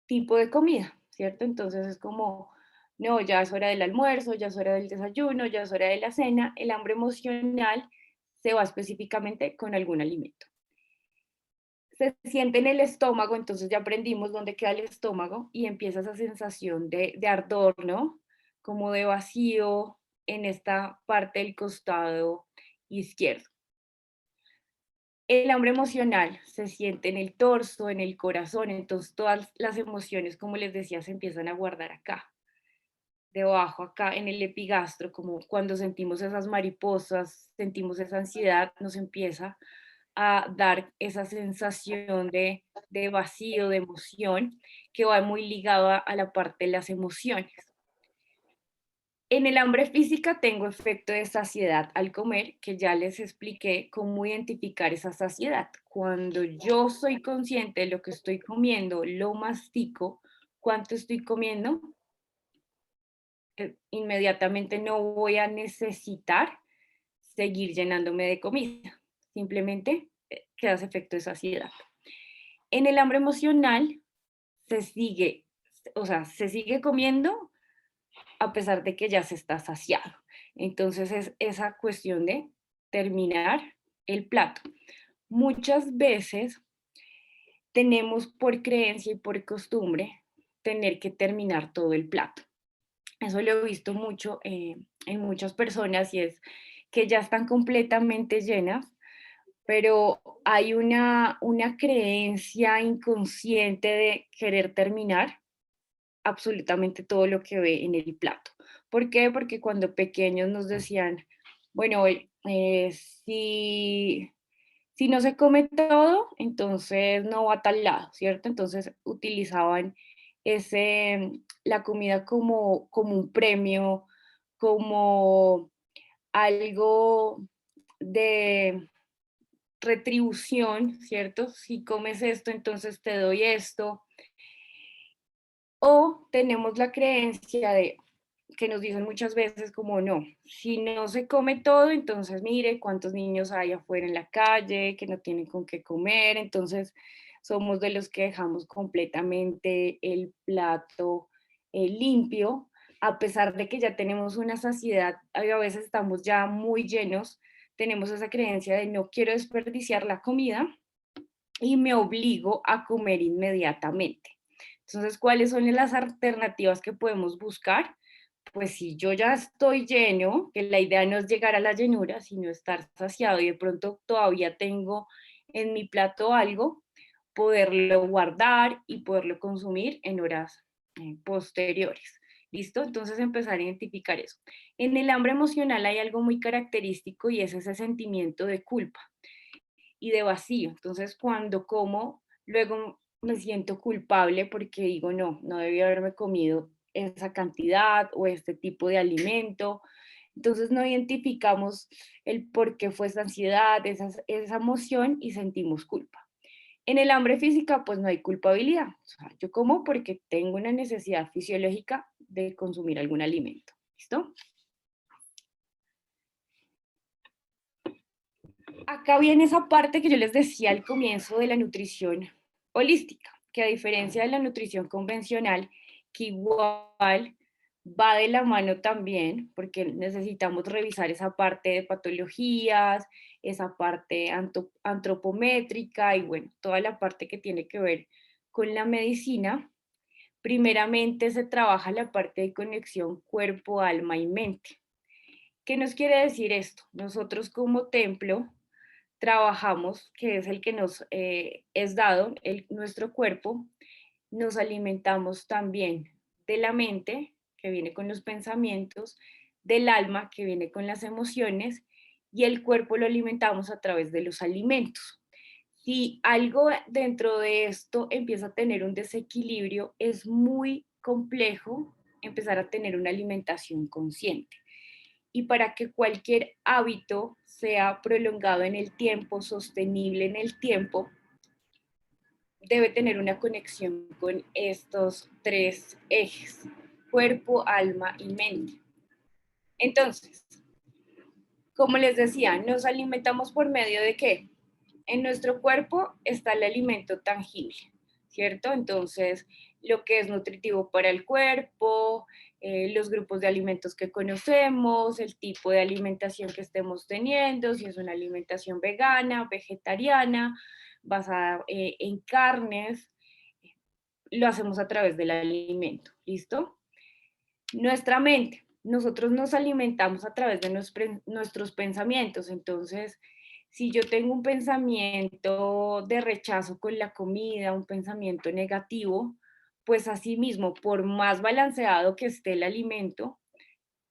tipo de comida, ¿cierto? Entonces es como, no, ya es hora del almuerzo, ya es hora del desayuno, ya es hora de la cena. El hambre emocional se va específicamente con algún alimento. Se siente en el estómago, entonces ya aprendimos dónde queda el estómago y empieza esa sensación de ardor, ¿no? Como de vacío en esta parte del costado izquierdo. El hambre emocional se siente en el torso, en el corazón, entonces todas las emociones, como les decía, se empiezan a guardar acá, debajo, acá en el epigastro, como cuando sentimos esas mariposas, sentimos esa ansiedad, nos empieza a dar esa sensación de vacío, de emoción, que va muy ligada a la parte de las emociones. En el hambre física tengo efecto de saciedad al comer, que ya les expliqué cómo identificar esa saciedad. Cuando yo soy consciente de lo que estoy comiendo, lo mastico, cuánto estoy comiendo, inmediatamente no voy a necesitar seguir llenándome de comida. Simplemente quedas efecto de saciedad. En el hambre emocional se sigue, o sea, se sigue comiendo a pesar de que ya se está saciado. Entonces es esa cuestión de terminar el plato. Muchas veces tenemos por creencia y por costumbre tener que terminar todo el plato. Eso lo he visto mucho en muchas personas y es que ya están completamente llenas, pero hay una creencia inconsciente de querer terminar absolutamente todo lo que ve en el plato. ¿Por qué? Porque cuando pequeños nos decían, bueno, si Si no se come todo, entonces no va a tal lado, ¿cierto? Entonces utilizaban la comida como un premio, como algo de retribución, ¿cierto? Si comes esto, entonces te doy esto. O tenemos la creencia de que nos dicen muchas veces como no, si no se come todo, entonces mire cuántos niños hay afuera en la calle que no tienen con qué comer, entonces somos de los que dejamos completamente el plato limpio, a pesar de que ya tenemos una saciedad, a veces estamos ya muy llenos, tenemos esa creencia de no quiero desperdiciar la comida y me obligo a comer inmediatamente. Entonces, ¿cuáles son las alternativas que podemos buscar? Pues si yo ya estoy lleno, que la idea no es llegar a la llenura, sino estar saciado y de pronto todavía tengo en mi plato algo, poderlo guardar y poderlo consumir en horas posteriores. ¿Listo? Entonces empezar a identificar eso. En el hambre emocional hay algo muy característico y es ese sentimiento de culpa y de vacío. Entonces, cuando como, luego me siento culpable porque digo, no, no debí haberme comido esa cantidad o este tipo de alimento. Entonces no identificamos el por qué fue esa ansiedad, esa emoción y sentimos culpa. En el hambre física, pues no hay culpabilidad. O sea, yo como porque tengo una necesidad fisiológica de consumir algún alimento. ¿Listo? Acá viene esa parte que yo les decía al comienzo de la nutrición holística, que a diferencia de la nutrición convencional, que igual va de la mano también, porque necesitamos revisar esa parte de patologías, esa parte antropométrica y bueno, toda la parte que tiene que ver con la medicina. Primeramente se trabaja la parte de conexión cuerpo, alma y mente. ¿Qué nos quiere decir esto? Nosotros como templo trabajamos, que es el que nos es dado, nuestro cuerpo, nos alimentamos también de la mente, que viene con los pensamientos, del alma, que viene con las emociones, y el cuerpo lo alimentamos a través de los alimentos. Si algo dentro de esto empieza a tener un desequilibrio, es muy complejo empezar a tener una alimentación consciente y para que cualquier hábito sea prolongado en el tiempo, sostenible en el tiempo, debe tener una conexión con estos tres ejes, cuerpo, alma y mente. Entonces, como les decía, nos alimentamos por medio de qué? En nuestro cuerpo está el alimento tangible, ¿cierto? Entonces, lo que es nutritivo para el cuerpo, los grupos de alimentos que conocemos, el tipo de alimentación que estemos teniendo, si es una alimentación vegana, vegetariana, basada en carnes, lo hacemos a través del alimento, ¿listo? Nuestra mente, nosotros nos alimentamos a través de nuestros pensamientos, entonces si yo tengo un pensamiento de rechazo con la comida, un pensamiento negativo, pues así mismo, por más balanceado que esté el alimento,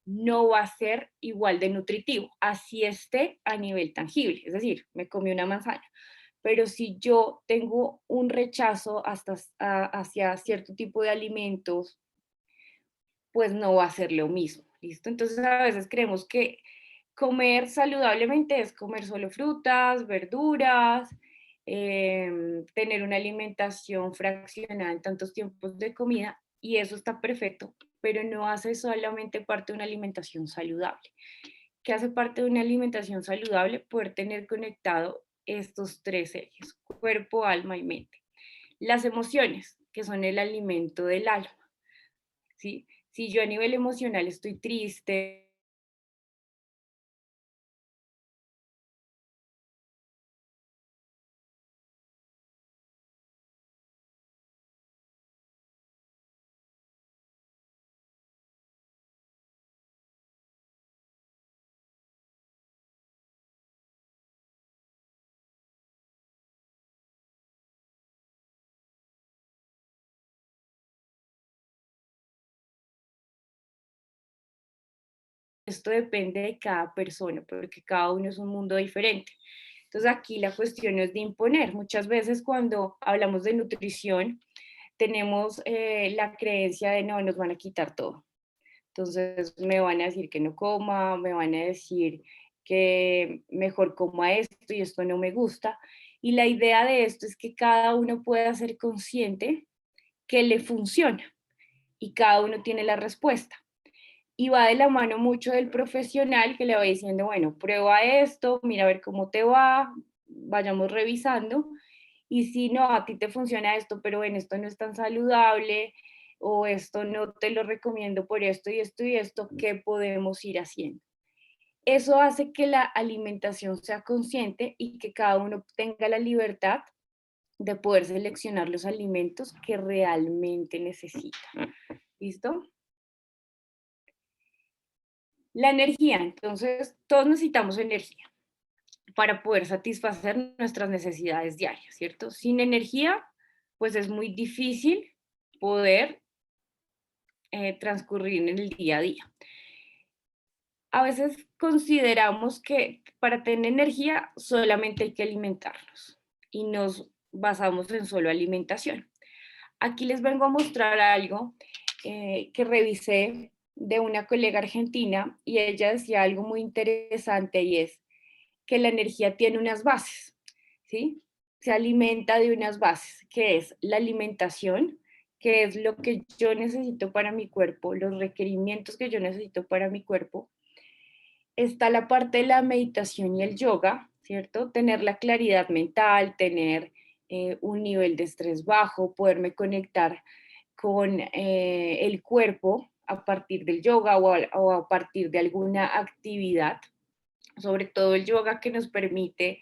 no va a ser igual de nutritivo, así esté a nivel tangible, es decir, me comí una manzana. Pero si yo tengo un rechazo hacia cierto tipo de alimentos, pues no va a ser lo mismo, ¿listo? Entonces a veces creemos que comer saludablemente es comer solo frutas, verduras, tener una alimentación fraccionada en tantos tiempos de comida y eso está perfecto, pero no hace solamente parte de una alimentación saludable. ¿Qué hace parte de una alimentación saludable? Poder tener conectado estos tres ejes, cuerpo, alma y mente. Las emociones, que son el alimento del alma, ¿sí? Si yo a nivel emocional estoy triste, esto depende de cada persona, porque cada uno es un mundo diferente. Entonces aquí la cuestión no es de imponer. Muchas veces cuando hablamos de nutrición tenemos la creencia de no, nos van a quitar todo. Entonces me van a decir que no coma, me van a decir que mejor coma esto y esto no me gusta. Y la idea de esto es que cada uno pueda ser consciente que le funciona y cada uno tiene la respuesta. Y va de la mano mucho del profesional que le va diciendo, bueno, prueba esto, mira a ver cómo te va, vayamos revisando. Y si no, a ti te funciona esto, pero en esto no es tan saludable o esto no te lo recomiendo por esto y esto y esto, ¿qué podemos ir haciendo? Eso hace que la alimentación sea consciente y que cada uno tenga la libertad de poder seleccionar los alimentos que realmente necesita. ¿Listo? La energía, entonces todos necesitamos energía para poder satisfacer nuestras necesidades diarias, ¿cierto? Sin energía, pues es muy difícil poder transcurrir en el día a día. A veces consideramos que para tener energía solamente hay que alimentarnos y nos basamos en solo alimentación. Aquí les vengo a mostrar algo que revisé de una colega argentina y ella decía algo muy interesante y es que la energía tiene unas bases, ¿sí? Se alimenta de unas bases, que es la alimentación, que es lo que yo necesito para mi cuerpo, los requerimientos que yo necesito para mi cuerpo. Está la parte de la meditación y el yoga, ¿cierto? Tener la claridad mental, tener un nivel de estrés bajo, poderme conectar con el cuerpo a partir del yoga o a partir de alguna actividad, sobre todo el yoga que nos permite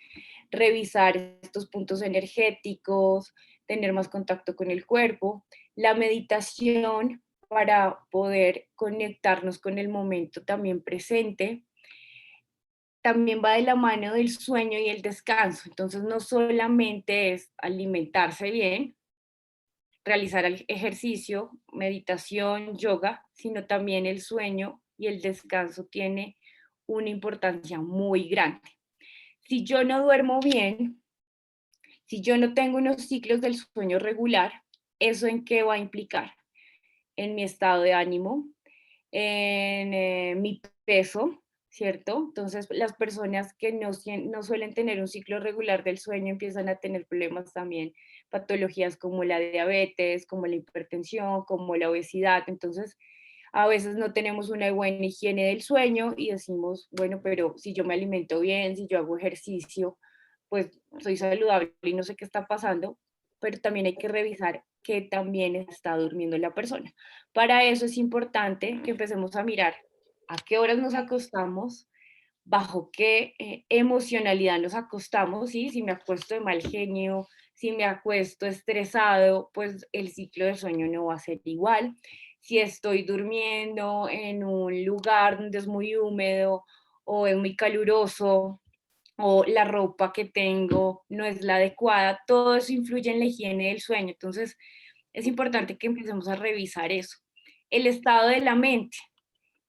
revisar estos puntos energéticos, tener más contacto con el cuerpo, la meditación para poder conectarnos con el momento también presente. También va de la mano del sueño y el descanso. Entonces no solamente es alimentarse bien, realizar ejercicio, meditación, yoga, sino también el sueño y el descanso tiene una importancia muy grande. Si yo no duermo bien, si yo no tengo unos ciclos del sueño regular, ¿eso en qué va a implicar? En mi estado de ánimo, en mi peso, ¿cierto? Entonces, las personas que no suelen tener un ciclo regular del sueño empiezan a tener problemas también, patologías como la diabetes, como la hipertensión, como la obesidad. Entonces, a veces no tenemos una buena higiene del sueño y decimos, bueno, pero si yo me alimento bien, si yo hago ejercicio, pues soy saludable y no sé qué está pasando, pero también hay que revisar que también está durmiendo la persona. Para eso es importante que empecemos a mirar a qué horas nos acostamos, bajo qué emocionalidad nos acostamos, ¿sí? Si me acuesto de mal genio, si me acuesto estresado, pues el ciclo de sueño no va a ser igual. Si estoy durmiendo en un lugar donde es muy húmedo o es muy caluroso, o la ropa que tengo no es la adecuada, todo eso influye en la higiene del sueño. Entonces, es importante que empecemos a revisar eso. El estado de la mente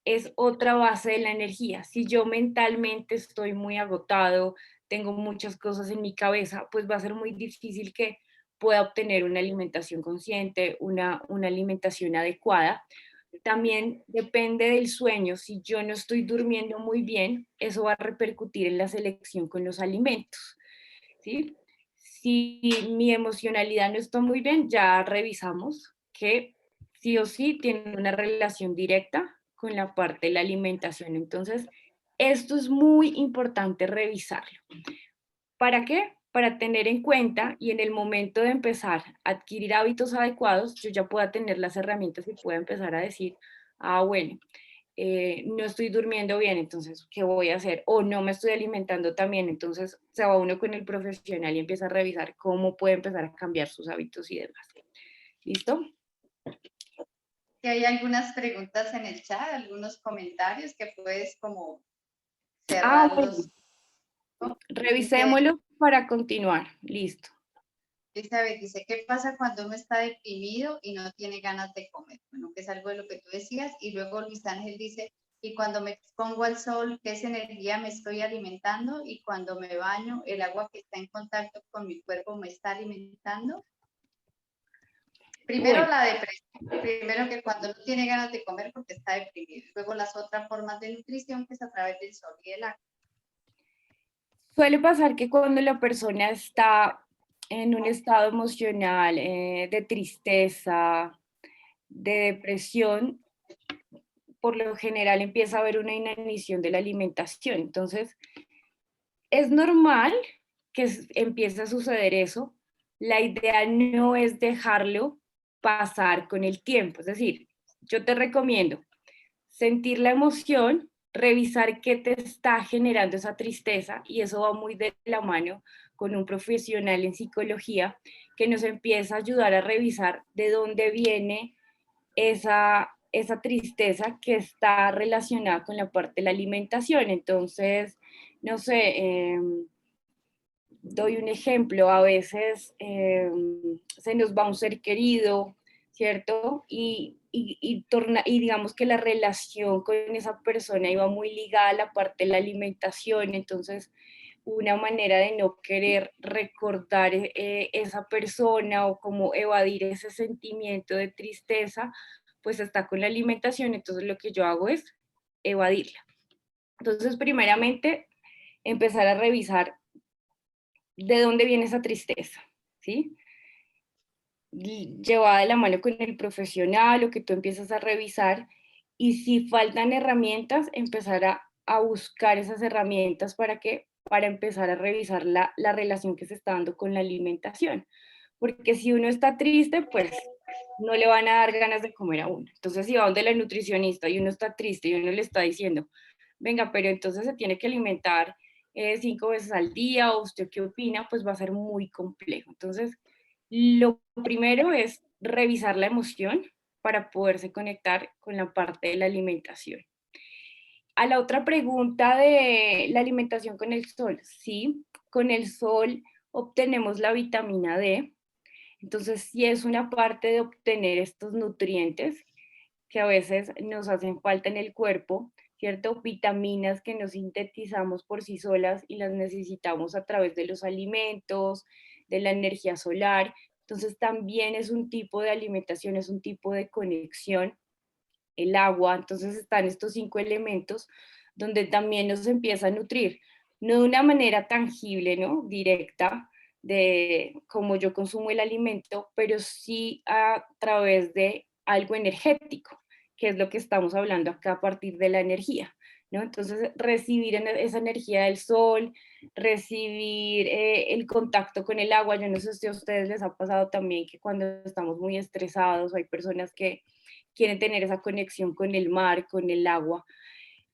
es otra base de la energía. Si yo mentalmente estoy muy agotado, tengo muchas cosas en mi cabeza, pues va a ser muy difícil que pueda obtener una alimentación consciente, una alimentación adecuada. También depende del sueño. Si yo no estoy durmiendo muy bien, eso va a repercutir en la selección con los alimentos, ¿sí? Si mi emocionalidad no está muy bien, ya revisamos que sí o sí tiene una relación directa con la parte de la alimentación. Entonces, esto es muy importante revisarlo. ¿Para qué? Para tener en cuenta y en el momento de empezar a adquirir hábitos adecuados, yo ya pueda tener las herramientas y pueda empezar a decir, ah, bueno, no estoy durmiendo bien, entonces, ¿qué voy a hacer? O no me estoy alimentando tan bien, entonces se va uno con el profesional y empieza a revisar cómo puede empezar a cambiar sus hábitos y demás. ¿Listo? Que hay algunas preguntas en el chat, algunos comentarios que puedes como Ah, bueno, cerrarlos. revisémoslo para continuar. Listo. Elizabeth dice, ¿qué pasa cuando uno está deprimido y no tiene ganas de comer? Bueno, que es algo de lo que tú decías. Y luego Luis Ángel dice, Y cuando me expongo al sol, ¿qué es energía me estoy alimentando? Y cuando me baño, ¿el agua que está en contacto con mi cuerpo me está alimentando? Primero Bueno, la depresión, primero que cuando no tiene ganas de comer porque está deprimido. Luego las otras formas de nutrición que es a través del sol y del agua. suele pasar que cuando la persona está en un estado emocional de tristeza, de depresión, por lo general empieza a haber una inanición de la alimentación. Entonces, es normal que empiece a suceder eso. La idea no es dejarlo pasar con el tiempo. Es decir, yo te recomiendo sentir la emoción, revisar qué te está generando esa tristeza, y eso va muy de la mano con un profesional en psicología que nos empieza a ayudar a revisar de dónde viene esa tristeza que está relacionada con la parte de la alimentación. Entonces, no sé, doy un ejemplo, a veces se nos va un ser querido, ¿cierto? Y digamos que la relación con esa persona iba muy ligada a la parte de la alimentación. Entonces una manera de no querer recordar esa persona o como evadir ese sentimiento de tristeza, pues está con la alimentación. Entonces lo que yo hago es evadirla. Entonces, primeramente, empezar a revisar de dónde viene esa tristeza, ¿sí? Llevada de la mano con el profesional, o que tú empiezas a revisar, y si faltan herramientas, empezar a buscar esas herramientas para empezar a revisar la relación que se está dando con la alimentación. Porque si uno está triste, pues no le van a dar ganas de comer a uno. Entonces, si va donde la nutricionista y uno está triste y uno le está diciendo, venga, pero entonces se tiene que alimentar 5 veces al día, o usted qué opina, pues va a ser muy complejo. Entonces, lo primero es revisar la emoción para poderse conectar con la parte de la alimentación. A la otra pregunta de la alimentación con el sol, sí, con el sol obtenemos la vitamina D. Entonces, sí es una parte de obtener estos nutrientes que a veces nos hacen falta en el cuerpo, ¿cierto? Vitaminas que no sintetizamos por sí solas y las necesitamos a través de los alimentos, de la energía solar. Entonces también es un tipo de alimentación, es un tipo de conexión, el agua. Entonces están estos 5 elementos donde también nos empieza a nutrir, no de una manera tangible, ¿no? Directa, de cómo yo consumo el alimento, pero sí a través de algo energético, que es lo que estamos hablando acá a partir de la energía, ¿no? Entonces, recibir esa energía del sol, recibir el contacto con el agua. Yo no sé si a ustedes les ha pasado también que cuando estamos muy estresados, hay personas que quieren tener esa conexión con el mar, con el agua,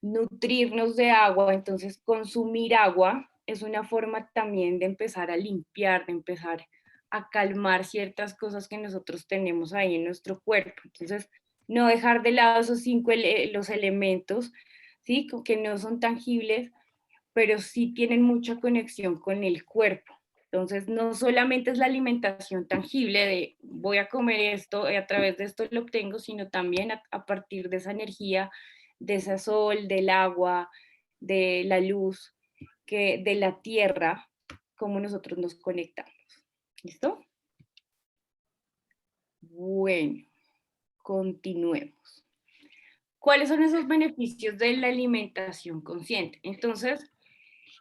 nutrirnos de agua. Entonces consumir agua es una forma también de empezar a limpiar, de empezar a calmar ciertas cosas que nosotros tenemos ahí en nuestro cuerpo. Entonces, no dejar de lado esos los elementos, ¿sí? Que no son tangibles, pero sí tienen mucha conexión con el cuerpo. Entonces, no solamente es la alimentación tangible de voy a comer esto, a través de esto lo obtengo, sino también a partir de esa energía, de ese sol, del agua, de la luz, de la tierra, cómo nosotros nos conectamos. ¿Listo? Bueno, continuemos. ¿Cuáles son esos beneficios de la alimentación consciente? Entonces,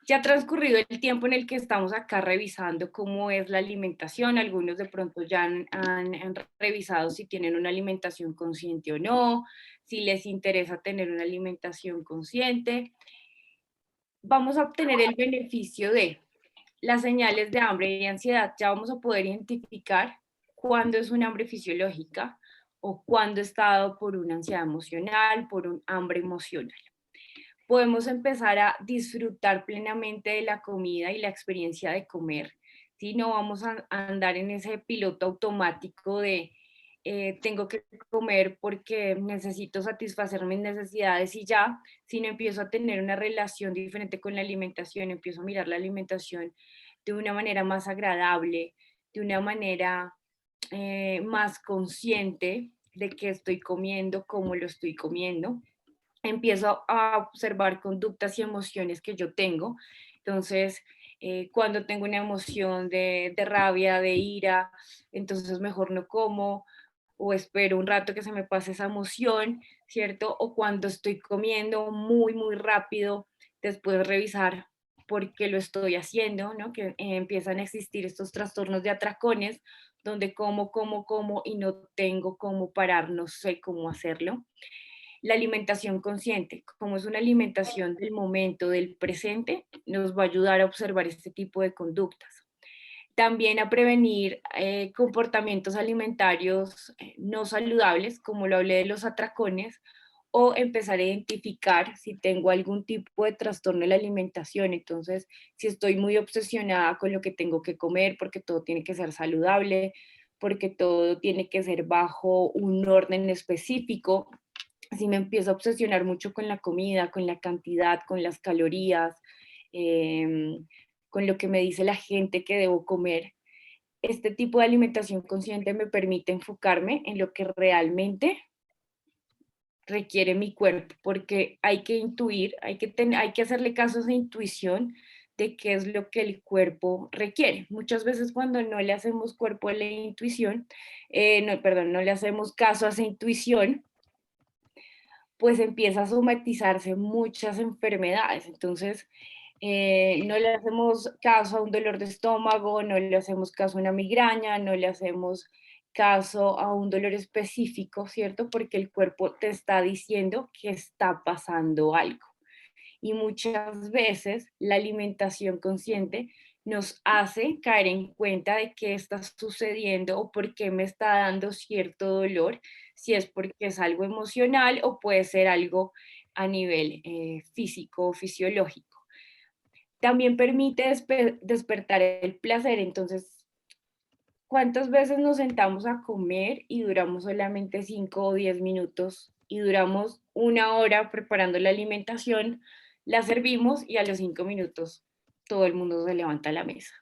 ya ha transcurrido el tiempo en el que estamos acá revisando cómo es la alimentación. Algunos de pronto ya han revisado si tienen una alimentación consciente o no, si les interesa tener una alimentación consciente. Vamos a obtener el beneficio de las señales de hambre y ansiedad. Ya vamos a poder identificar cuándo es una hambre fisiológica o cuándo está dado por una ansiedad emocional, por un hambre emocional. Podemos empezar a disfrutar plenamente de la comida y la experiencia de comer, ¿sí? No vamos a andar en ese piloto automático de tengo que comer porque necesito satisfacer mis necesidades y ya, sino empiezo a tener una relación diferente con la alimentación, empiezo a mirar la alimentación de una manera más agradable, de una manera más consciente de qué estoy comiendo, cómo lo estoy comiendo. empiezo a observar conductas y emociones que yo tengo. Entonces, cuando tengo una emoción de rabia, de ira, entonces mejor no como o espero un rato que se me pase esa emoción, ¿cierto? O cuando estoy comiendo muy, muy rápido, después revisar por qué lo estoy haciendo, ¿no? Que empiezan a existir estos trastornos de atracones, donde como y no tengo cómo parar, no sé cómo hacerlo. La alimentación consciente, como es una alimentación del momento, del presente, nos va a ayudar a observar este tipo de conductas. También a prevenir comportamientos alimentarios no saludables, como lo hablé de los atracones, o empezar a identificar si tengo algún tipo de trastorno de la alimentación. Entonces, si estoy muy obsesionada con lo que tengo que comer, porque todo tiene que ser saludable, porque todo tiene que ser bajo un orden específico, si me empiezo a obsesionar mucho con la comida, con la cantidad, con las calorías, eh, con lo que me dice la gente que debo comer, este tipo de alimentación consciente me permite enfocarme en lo que realmente requiere mi cuerpo, porque hay que intuir, hay que hacerle caso a esa intuición de qué es lo que el cuerpo requiere. Muchas veces cuando no le hacemos cuerpo a la intuición, no, perdón, no le hacemos caso a esa intuición, pues empieza a somatizarse muchas enfermedades. Entonces, no le hacemos caso a un dolor de estómago, no le hacemos caso a una migraña, no le hacemos caso a un dolor específico, ¿cierto? Porque el cuerpo te está diciendo que está pasando algo. Y muchas veces la alimentación consciente nos hace caer en cuenta de qué está sucediendo o por qué me está dando cierto dolor, si es porque es algo emocional o puede ser algo a nivel físico o fisiológico. También permite despertar el placer. Entonces, ¿cuántas veces nos sentamos a comer y duramos solamente 5 o 10 minutos y duramos una hora preparando la alimentación, la servimos y a los 5 minutos todo el mundo se levanta a la mesa?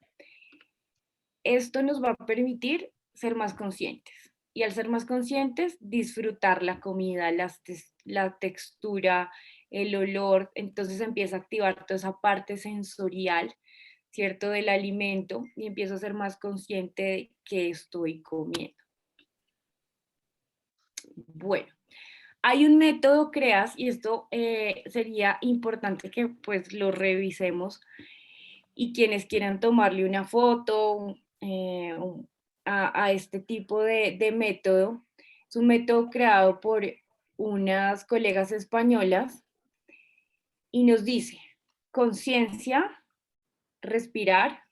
Esto nos va a permitir ser más conscientes y al ser más conscientes disfrutar la comida, la textura, el olor. Entonces empieza a activar toda esa parte sensorial, ¿cierto? Del alimento y empiezo a ser más consciente de qué estoy comiendo. Bueno, hay un método CREAS y esto sería importante que pues lo revisemos y quienes quieran tomarle una foto a este tipo de método. Es un método creado por unas colegas españolas y nos dice conciencia, respirar,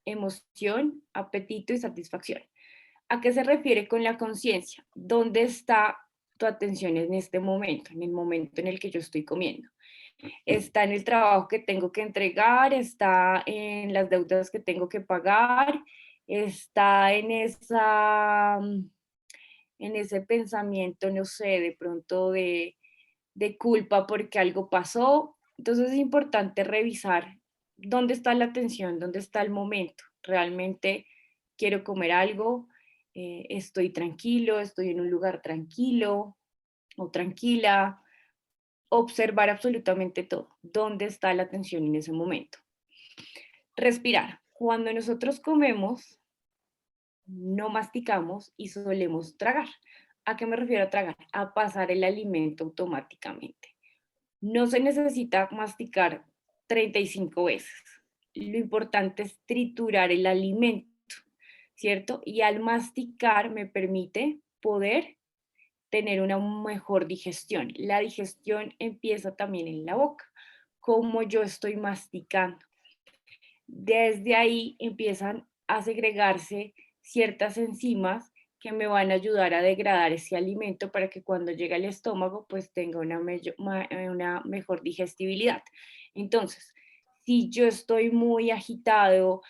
emoción, apetito y satisfacción. ¿A qué se refiere con la conciencia? ¿Dónde está tu atención en este momento, en el momento en el que yo estoy comiendo? Está en el trabajo que tengo que entregar, está en las deudas que tengo que pagar, está en ese pensamiento, no sé, de pronto de culpa porque algo pasó. Entonces es importante revisar dónde está la atención, dónde está el momento. Realmente quiero comer algo, estoy tranquilo, estoy en un lugar tranquilo o tranquila. Observar absolutamente todo, dónde está la atención en ese momento. Respirar. Cuando nosotros comemos, no masticamos y solemos tragar. ¿A qué me refiero a tragar? A pasar el alimento automáticamente. No se necesita masticar 35 veces. Lo importante es triturar el alimento, ¿cierto? Y al masticar me permite poder tener una mejor digestión. La digestión empieza también en la boca, como yo estoy masticando. Desde ahí empiezan a segregarse ciertas enzimas que me van a ayudar a degradar ese alimento para que cuando llegue al estómago pues tenga una mejor digestibilidad. Entonces, si yo estoy muy agitado,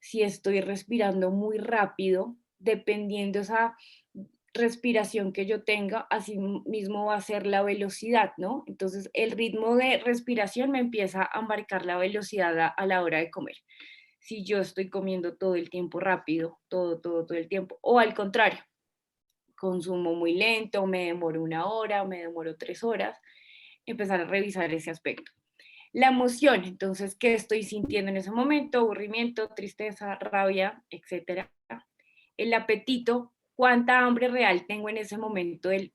si estoy respirando muy rápido, dependiendo esa respiración que yo tenga, así mismo va a ser la velocidad, ¿no? Entonces, el ritmo de respiración me empieza a marcar la velocidad a la hora de comer. Si yo estoy comiendo todo el tiempo rápido, todo el tiempo, o al contrario, consumo muy lento, me demoro una hora, me demoro 3 horas, empezar a revisar ese aspecto. La emoción, entonces, ¿qué estoy sintiendo en ese momento? Aburrimiento, tristeza, rabia, etcétera. El apetito, ¿cuánta hambre real tengo en ese momento de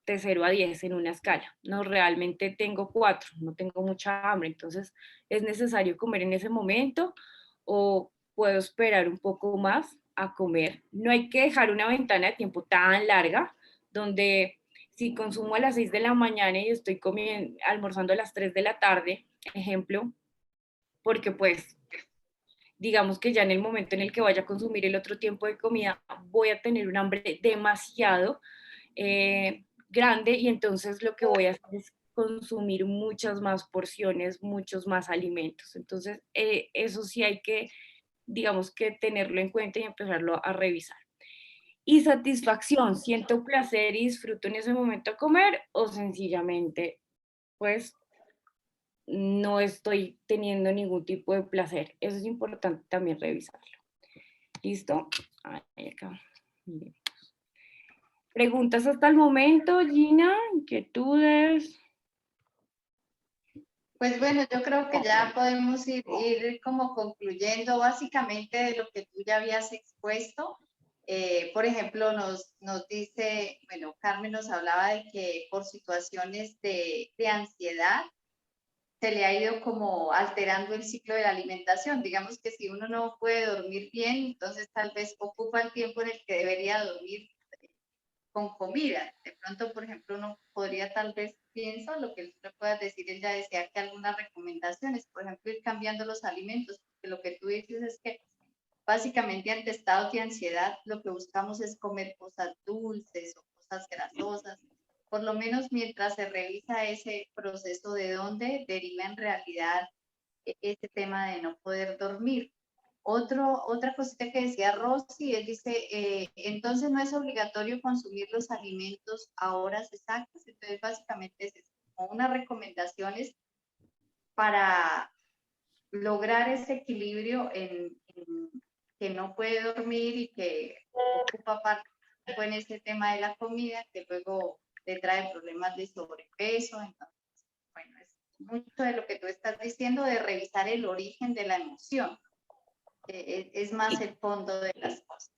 0 a 10 en una escala? No, realmente tengo 4, no tengo mucha hambre, entonces, ¿es necesario comer en ese momento o puedo esperar un poco más a comer? No hay que dejar una ventana de tiempo tan larga donde si consumo a las 6 de la mañana y estoy almorzando a las 3 de la tarde, ejemplo, porque pues digamos que ya en el momento en el que vaya a consumir el otro tiempo de comida voy a tener un hambre demasiado grande y entonces lo que voy a hacer es consumir muchas más porciones, muchos más alimentos. Entonces, eso sí hay que, digamos que tenerlo en cuenta y empezarlo a revisar. Y satisfacción, siento placer y disfruto en ese momento a comer o sencillamente, pues, no estoy teniendo ningún tipo de placer. Eso es importante también revisarlo. ¿Listo? Ahí acá. Miren. ¿Preguntas hasta el momento, Gina? ¿Inquietudes? Pues bueno, yo creo que ya podemos ir como concluyendo básicamente de lo que tú ya habías expuesto. Por ejemplo, nos dice, bueno, Carmen nos hablaba de que por situaciones de ansiedad se le ha ido como alterando el ciclo de la alimentación. Digamos que si uno no puede dormir bien, entonces tal vez ocupa el tiempo en el que debería dormir con comida. De pronto, por ejemplo, uno podría tal vez, pienso, lo que tú puedas decir, él ya decía que algunas recomendaciones, por ejemplo, ir cambiando los alimentos, porque lo que tú dices es que básicamente ante estados de ansiedad lo que buscamos es comer cosas dulces o cosas grasosas, por lo menos mientras se revisa ese proceso de dónde deriva en realidad ese tema de no poder dormir. Otra cosita que decía Rosy, él dice, entonces no es obligatorio consumir los alimentos a horas exactas, entonces básicamente es como unas recomendaciones para lograr ese equilibrio en que no puede dormir y que ocupa parte en ese tema de la comida, que luego le trae problemas de sobrepeso. Entonces, bueno, es mucho de lo que tú estás diciendo de revisar el origen de la emoción. Es más el fondo de las cosas.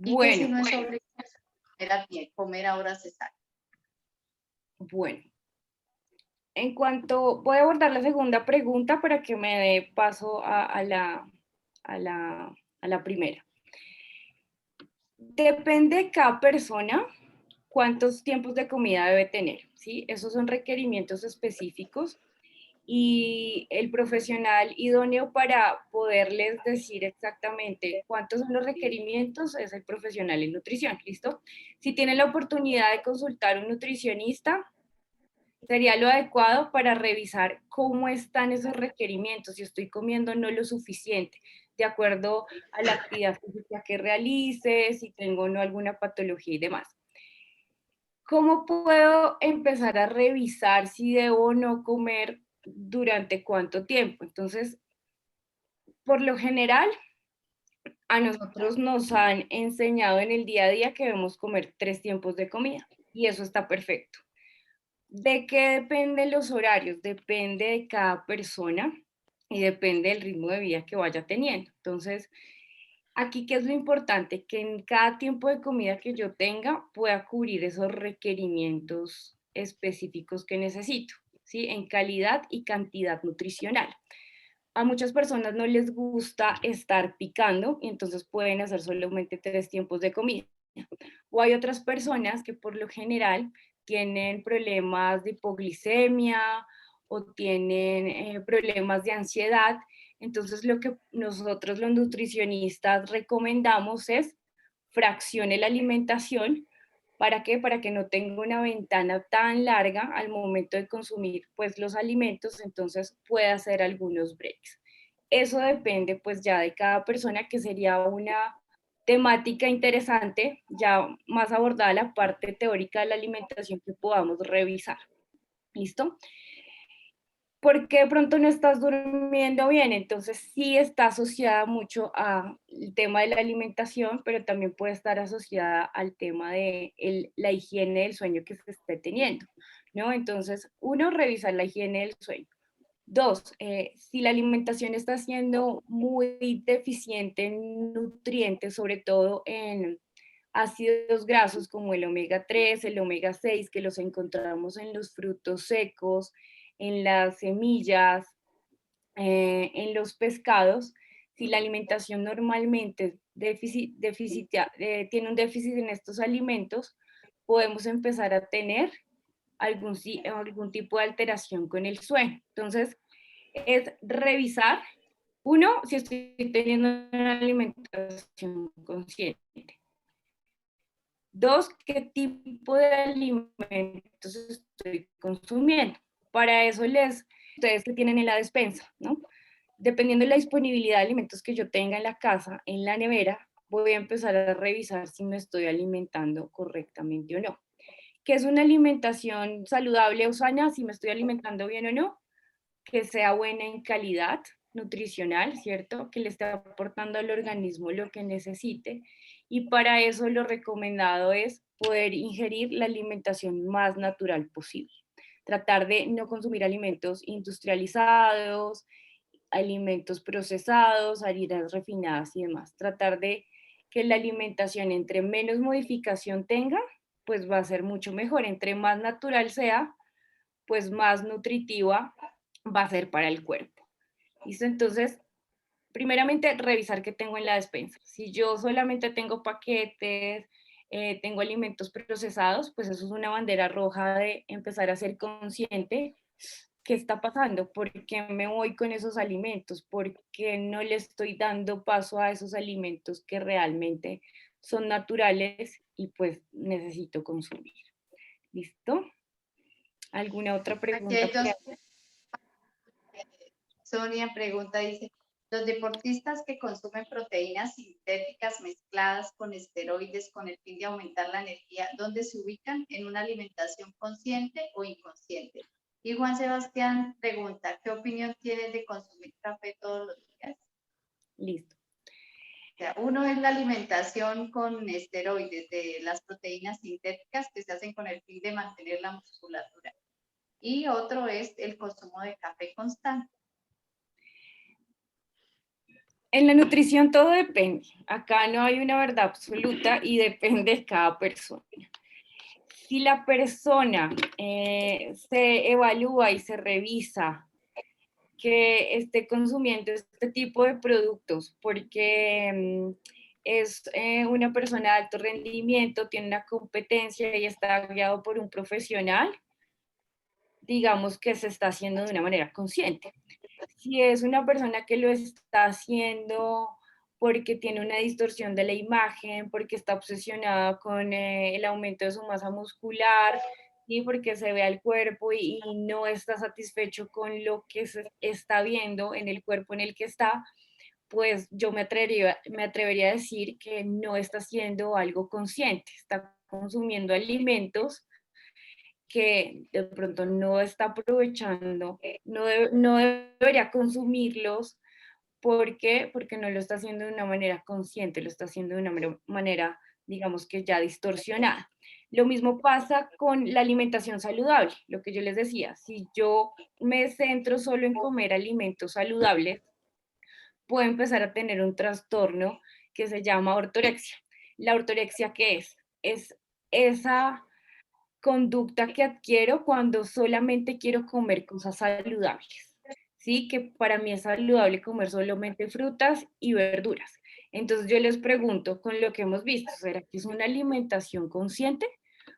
Y que si no es obligatorio comer a horas exactas. Bueno, en cuanto, voy a abordar la segunda pregunta para que me dé paso a la primera. Depende de cada persona cuántos tiempos de comida debe tener, ¿sí? Esos son requerimientos específicos y el profesional idóneo para poderles decir exactamente cuántos son los requerimientos es el profesional en nutrición, ¿listo? Si tienen la oportunidad de consultar a un nutricionista, sería lo adecuado para revisar cómo están esos requerimientos, si estoy comiendo no lo suficiente, de acuerdo a la actividad física que realice, si tengo o no alguna patología y demás. ¿Cómo puedo empezar a revisar si debo o no comer durante cuánto tiempo? Entonces, por lo general, a nosotros nos han enseñado en el día a día que debemos comer 3 tiempos de comida y eso está perfecto. ¿De qué dependen los horarios? Depende de cada persona y depende del ritmo de vida que vaya teniendo. Entonces, aquí, ¿qué es lo importante? Que en cada tiempo de comida que yo tenga pueda cubrir esos requerimientos específicos que necesito, ¿sí? En calidad y cantidad nutricional. A muchas personas no les gusta estar picando y entonces pueden hacer solamente 3 tiempos de comida. O hay otras personas que por lo general tienen problemas de hipoglicemia o tienen problemas de ansiedad. Entonces lo que nosotros los nutricionistas recomendamos es fraccione la alimentación. ¿Para qué? Para que no tenga una ventana tan larga al momento de consumir pues los alimentos, entonces pueda hacer algunos breaks. Eso depende pues ya de cada persona, que sería una temática interesante, ya más abordada la parte teórica de la alimentación que podamos revisar. ¿Listo? ¿Por qué de pronto no estás durmiendo bien? Entonces sí está asociada mucho al tema de la alimentación, pero también puede estar asociada al tema de la higiene del sueño que se esté teniendo. ¿no? Entonces, uno, revisar la higiene del sueño. Dos, si la alimentación está siendo muy deficiente en nutrientes, sobre todo en ácidos grasos como el omega 3, el omega 6, que los encontramos en los frutos secos, en las semillas, en los pescados, si la alimentación normalmente tiene un déficit en estos alimentos, podemos empezar a tener algún tipo de alteración con el sueño. Entonces, es revisar, uno, si estoy teniendo una alimentación consciente. Dos, qué tipo de alimentos estoy consumiendo. Para eso ustedes que tienen en la despensa, ¿no? Dependiendo de la disponibilidad de alimentos que yo tenga en la casa, en la nevera, voy a empezar a revisar si me estoy alimentando correctamente o no. ¿Qué es una alimentación saludable o sana? Si me estoy alimentando bien o no, que sea buena en calidad nutricional, ¿cierto? Que le esté aportando al organismo lo que necesite. Y para eso lo recomendado es poder ingerir la alimentación más natural posible. Tratar de no consumir alimentos industrializados, alimentos procesados, harinas refinadas y demás. Tratar de que la alimentación entre menos modificación tenga, pues va a ser mucho mejor. Entre más natural sea, pues más nutritiva va a ser para el cuerpo. ¿Listo? Entonces, primeramente, revisar qué tengo en la despensa. Si yo solamente tengo paquetes, tengo alimentos procesados, pues eso es una bandera roja de empezar a ser consciente qué está pasando, por qué me voy con esos alimentos, por qué no le estoy dando paso a esos alimentos que realmente son naturales y pues necesito consumir. ¿Listo? ¿Alguna otra Aquí pregunta? hay dos. Sonia pregunta, dice, los deportistas que consumen proteínas sintéticas mezcladas con esteroides con el fin de aumentar la energía, ¿dónde se ubican? ¿En una alimentación consciente o inconsciente? Y Juan Sebastián pregunta, ¿qué opinión tienes de consumir café todos los días? Listo. O sea, uno es la alimentación con esteroides de las proteínas sintéticas que se hacen con el fin de mantener la musculatura. Y otro es el consumo de café constante. En la nutrición todo depende. Acá no hay una verdad absoluta y depende de cada persona. Si la persona se evalúa y se revisa que esté consumiendo este tipo de productos porque es una persona de alto rendimiento, tiene una competencia y está guiado por un profesional, digamos que se está haciendo de una manera consciente. Si es una persona que lo está haciendo porque tiene una distorsión de la imagen, porque está obsesionada con el aumento de su masa muscular, y porque se ve al cuerpo y no está satisfecho con lo que se está viendo en el cuerpo en el que está, pues yo me atrevería a decir que no está haciendo algo consciente, está consumiendo alimentos que de pronto no está aprovechando, no debería consumirlos. ¿Por qué? Porque no lo está haciendo de una manera consciente, lo está haciendo de una manera, digamos que ya distorsionada. Lo mismo pasa con la alimentación saludable, lo que yo les decía, si yo me centro solo en comer alimentos saludables, puedo empezar a tener un trastorno que se llama ortorexia. ¿La ortorexia qué es? Es esa conducta que adquiero cuando solamente quiero comer cosas saludables, ¿sí? Que para mí es saludable comer solamente frutas y verduras. Entonces yo les pregunto, con lo que hemos visto, ¿será que es una alimentación consciente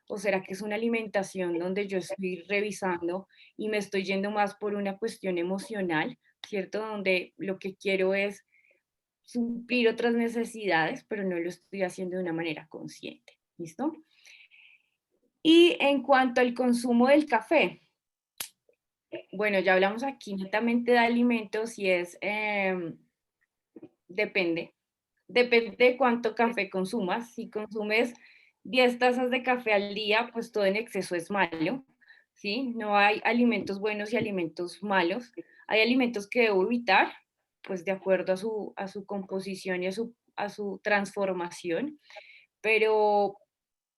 o será que es una alimentación donde yo estoy revisando y me estoy yendo más por una cuestión emocional, ¿cierto? Donde lo que quiero es suplir otras necesidades, pero no lo estoy haciendo de una manera consciente, ¿listo? Y en cuanto al consumo del café, bueno, ya hablamos aquí netamente de alimentos y depende. Depende de cuánto café consumas. Si consumes 10 tazas de café al día, pues todo en exceso es malo, ¿sí? No hay alimentos buenos y alimentos malos. Hay alimentos que debo evitar, pues de acuerdo a su composición y a su transformación, pero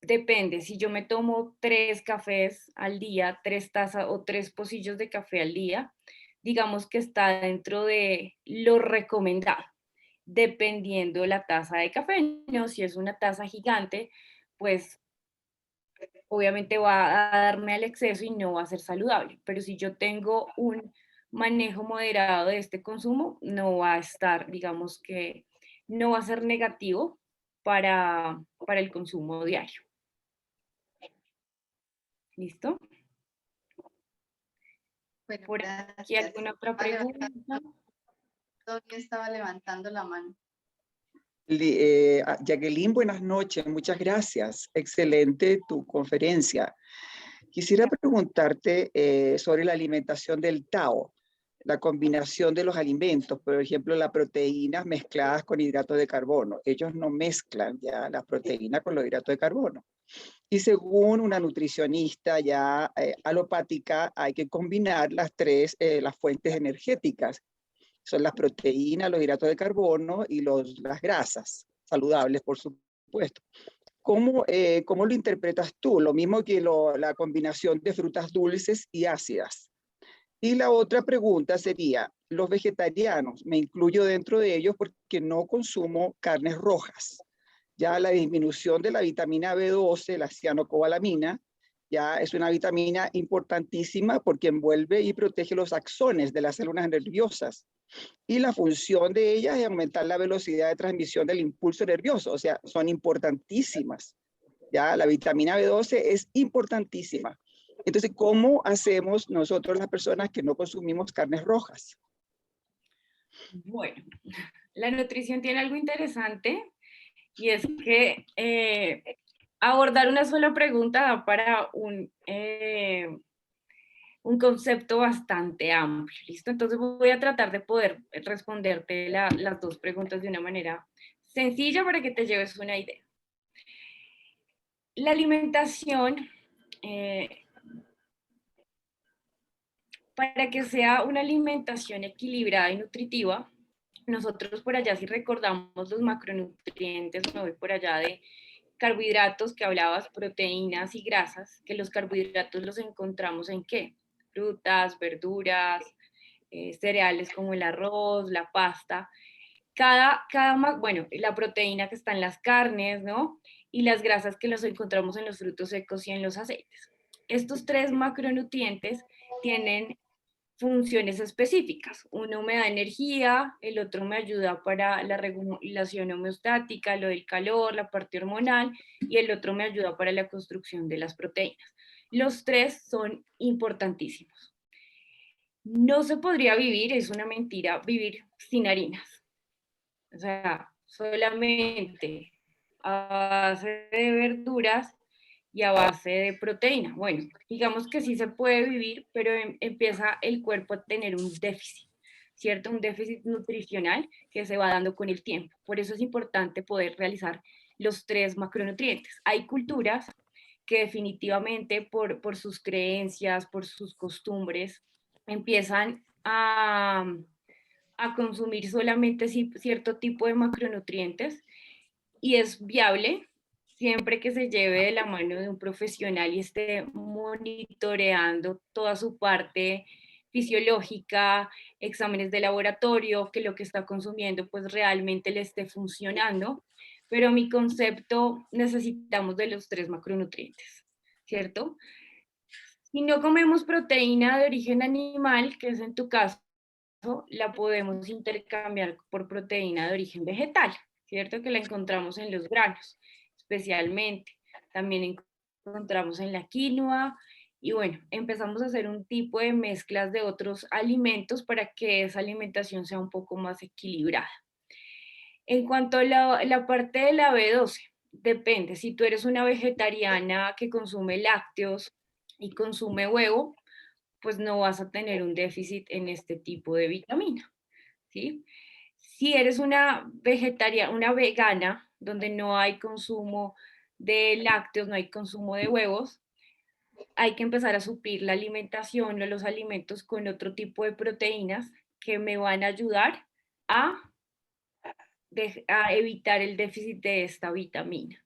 depende, si yo me tomo 3 cafés al día, 3 tazas o 3 pocillos de café al día, digamos que está dentro de lo recomendado, dependiendo la taza de café, ¿no? Si es una taza gigante, pues obviamente va a darme al exceso y no va a ser saludable, pero si yo tengo un manejo moderado de este consumo, no va a estar, digamos que no va a ser negativo para el consumo diario. ¿Listo? Bueno, ¿Por aquí gracias. alguna otra Estaba levantando- pregunta? Todavía estaba levantando la mano. Jacqueline, buenas noches, muchas gracias. Excelente tu conferencia. Quisiera preguntarte sobre la alimentación del Tao, la combinación de los alimentos, por ejemplo, las proteínas mezcladas con hidratos de carbono. Ellos no mezclan ya la proteína con los hidratos de carbono. Y según una nutricionista ya alopática, hay que combinar las fuentes energéticas. Son las proteínas, los hidratos de carbono y las grasas saludables, por supuesto. ¿Cómo lo interpretas tú? Lo mismo que la combinación de frutas dulces y ácidas. Y la otra pregunta sería, los vegetarianos, me incluyo dentro de ellos porque no consumo carnes rojas. Ya la disminución de la vitamina B12, la cianocobalamina, ya es una vitamina importantísima porque envuelve y protege los axones de las células nerviosas. Y la función de ellas es aumentar la velocidad de transmisión del impulso nervioso, o sea, son importantísimas. Ya la vitamina B12 es importantísima. Entonces, ¿cómo hacemos nosotros las personas que no consumimos carnes rojas? Bueno, la nutrición tiene algo interesante y es que abordar una sola pregunta da para un concepto bastante amplio, ¿listo? Entonces voy a tratar de poder responderte las dos preguntas de una manera sencilla para que te lleves una idea. La alimentación, para que sea una alimentación equilibrada y nutritiva, nosotros por allá si recordamos los macronutrientes, me voy por allá de carbohidratos que hablabas, proteínas y grasas, que los carbohidratos los encontramos en qué? Frutas, verduras, cereales como el arroz, la pasta. Bueno, la proteína que está en las carnes, ¿no? Y las grasas que los encontramos en los frutos secos y en los aceites. Estos tres macronutrientes tienen funciones específicas. Uno me da energía, el otro me ayuda para la regulación homeostática, lo del calor, la parte hormonal, y el otro me ayuda para la construcción de las proteínas. Los tres son importantísimos. No se podría vivir, es una mentira, vivir sin harinas. O sea, solamente a base de verduras y a base de proteína. Bueno, digamos que sí se puede vivir, pero empieza el cuerpo a tener un déficit, ¿cierto? Un déficit nutricional que se va dando con el tiempo. Por eso es importante poder realizar los tres macronutrientes. Hay culturas que definitivamente por sus creencias, por sus costumbres, empiezan a consumir solamente cierto tipo de macronutrientes y es viable siempre que se lleve de la mano de un profesional y esté monitoreando toda su parte fisiológica, exámenes de laboratorio, que lo que está consumiendo pues realmente le esté funcionando. Pero mi concepto, necesitamos de los tres macronutrientes, ¿cierto? Si no comemos proteína de origen animal, que es en tu caso, la podemos intercambiar por proteína de origen vegetal, ¿cierto? Que la encontramos en los granos, especialmente. También encontramos en la quinoa y bueno, empezamos a hacer un tipo de mezclas de otros alimentos para que esa alimentación sea un poco más equilibrada. En cuanto a la parte de la B12, depende. Si tú eres una vegetariana que consume lácteos y consume huevo, pues no vas a tener un déficit en este tipo de vitamina, ¿sí? Si eres una vegetariana, una vegana, donde no hay consumo de lácteos, no hay consumo de huevos, hay que empezar a suplir la alimentación o los alimentos con otro tipo de proteínas que me van a ayudar a evitar el déficit de esta vitamina.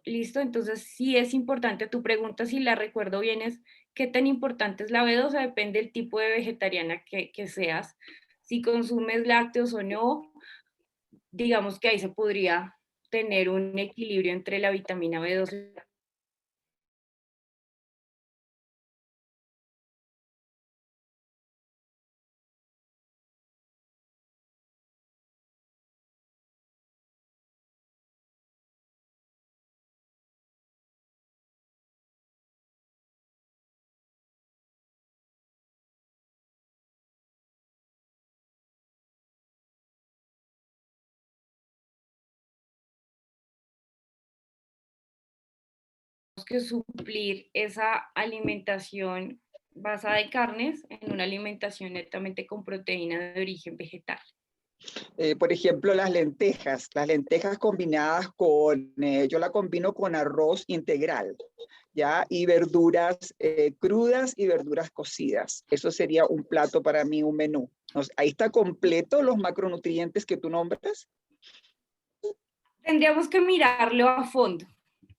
Listo, entonces sí es importante. Tu pregunta, si la recuerdo bien, es ¿qué tan importante es la B12? Depende del tipo de vegetariana que seas. Si consumes lácteos o no, digamos que ahí se podría tener un equilibrio entre la vitamina B12. Que suplir esa alimentación basada en carnes en una alimentación netamente con proteína de origen vegetal. Por ejemplo, las lentejas combinadas con, yo la combino con arroz integral, ¿ya? Y verduras crudas y verduras cocidas. Eso sería un plato para mí, un menú. Ahí está completo los macronutrientes que tú nombras. Tendríamos que mirarlo a fondo.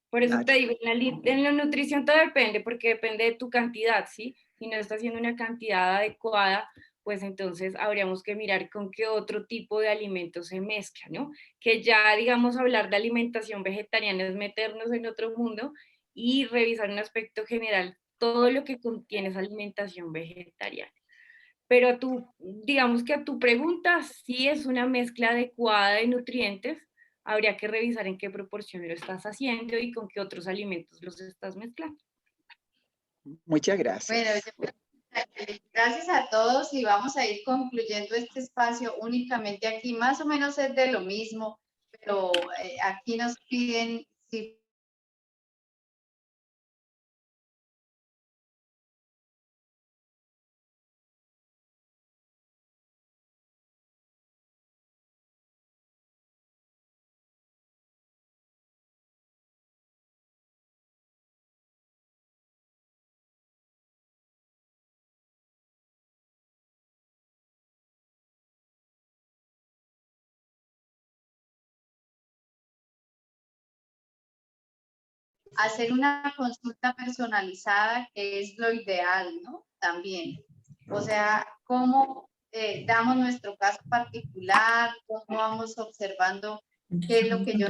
Por eso te Claro. digo, en la nutrición todo depende, porque depende de tu cantidad, ¿sí? Si no estás haciendo una cantidad adecuada, pues entonces habríamos que mirar con qué otro tipo de alimentos se mezcla, ¿no? Que ya, digamos, hablar de alimentación vegetariana es meternos en otro mundo y revisar un aspecto general, todo lo que contiene esa alimentación vegetariana. Pero digamos que a tu pregunta, si es una mezcla adecuada de nutrientes, habría que revisar en qué proporción lo estás haciendo y con qué otros alimentos los estás mezclando. Muchas Bueno, gracias. gracias a todos y vamos a ir concluyendo este espacio únicamente aquí. Más o menos es de lo mismo, pero aquí nos piden si hacer una consulta personalizada, que es lo ideal, ¿no? También. O sea, cómo damos nuestro caso particular, cómo vamos observando qué es lo que yo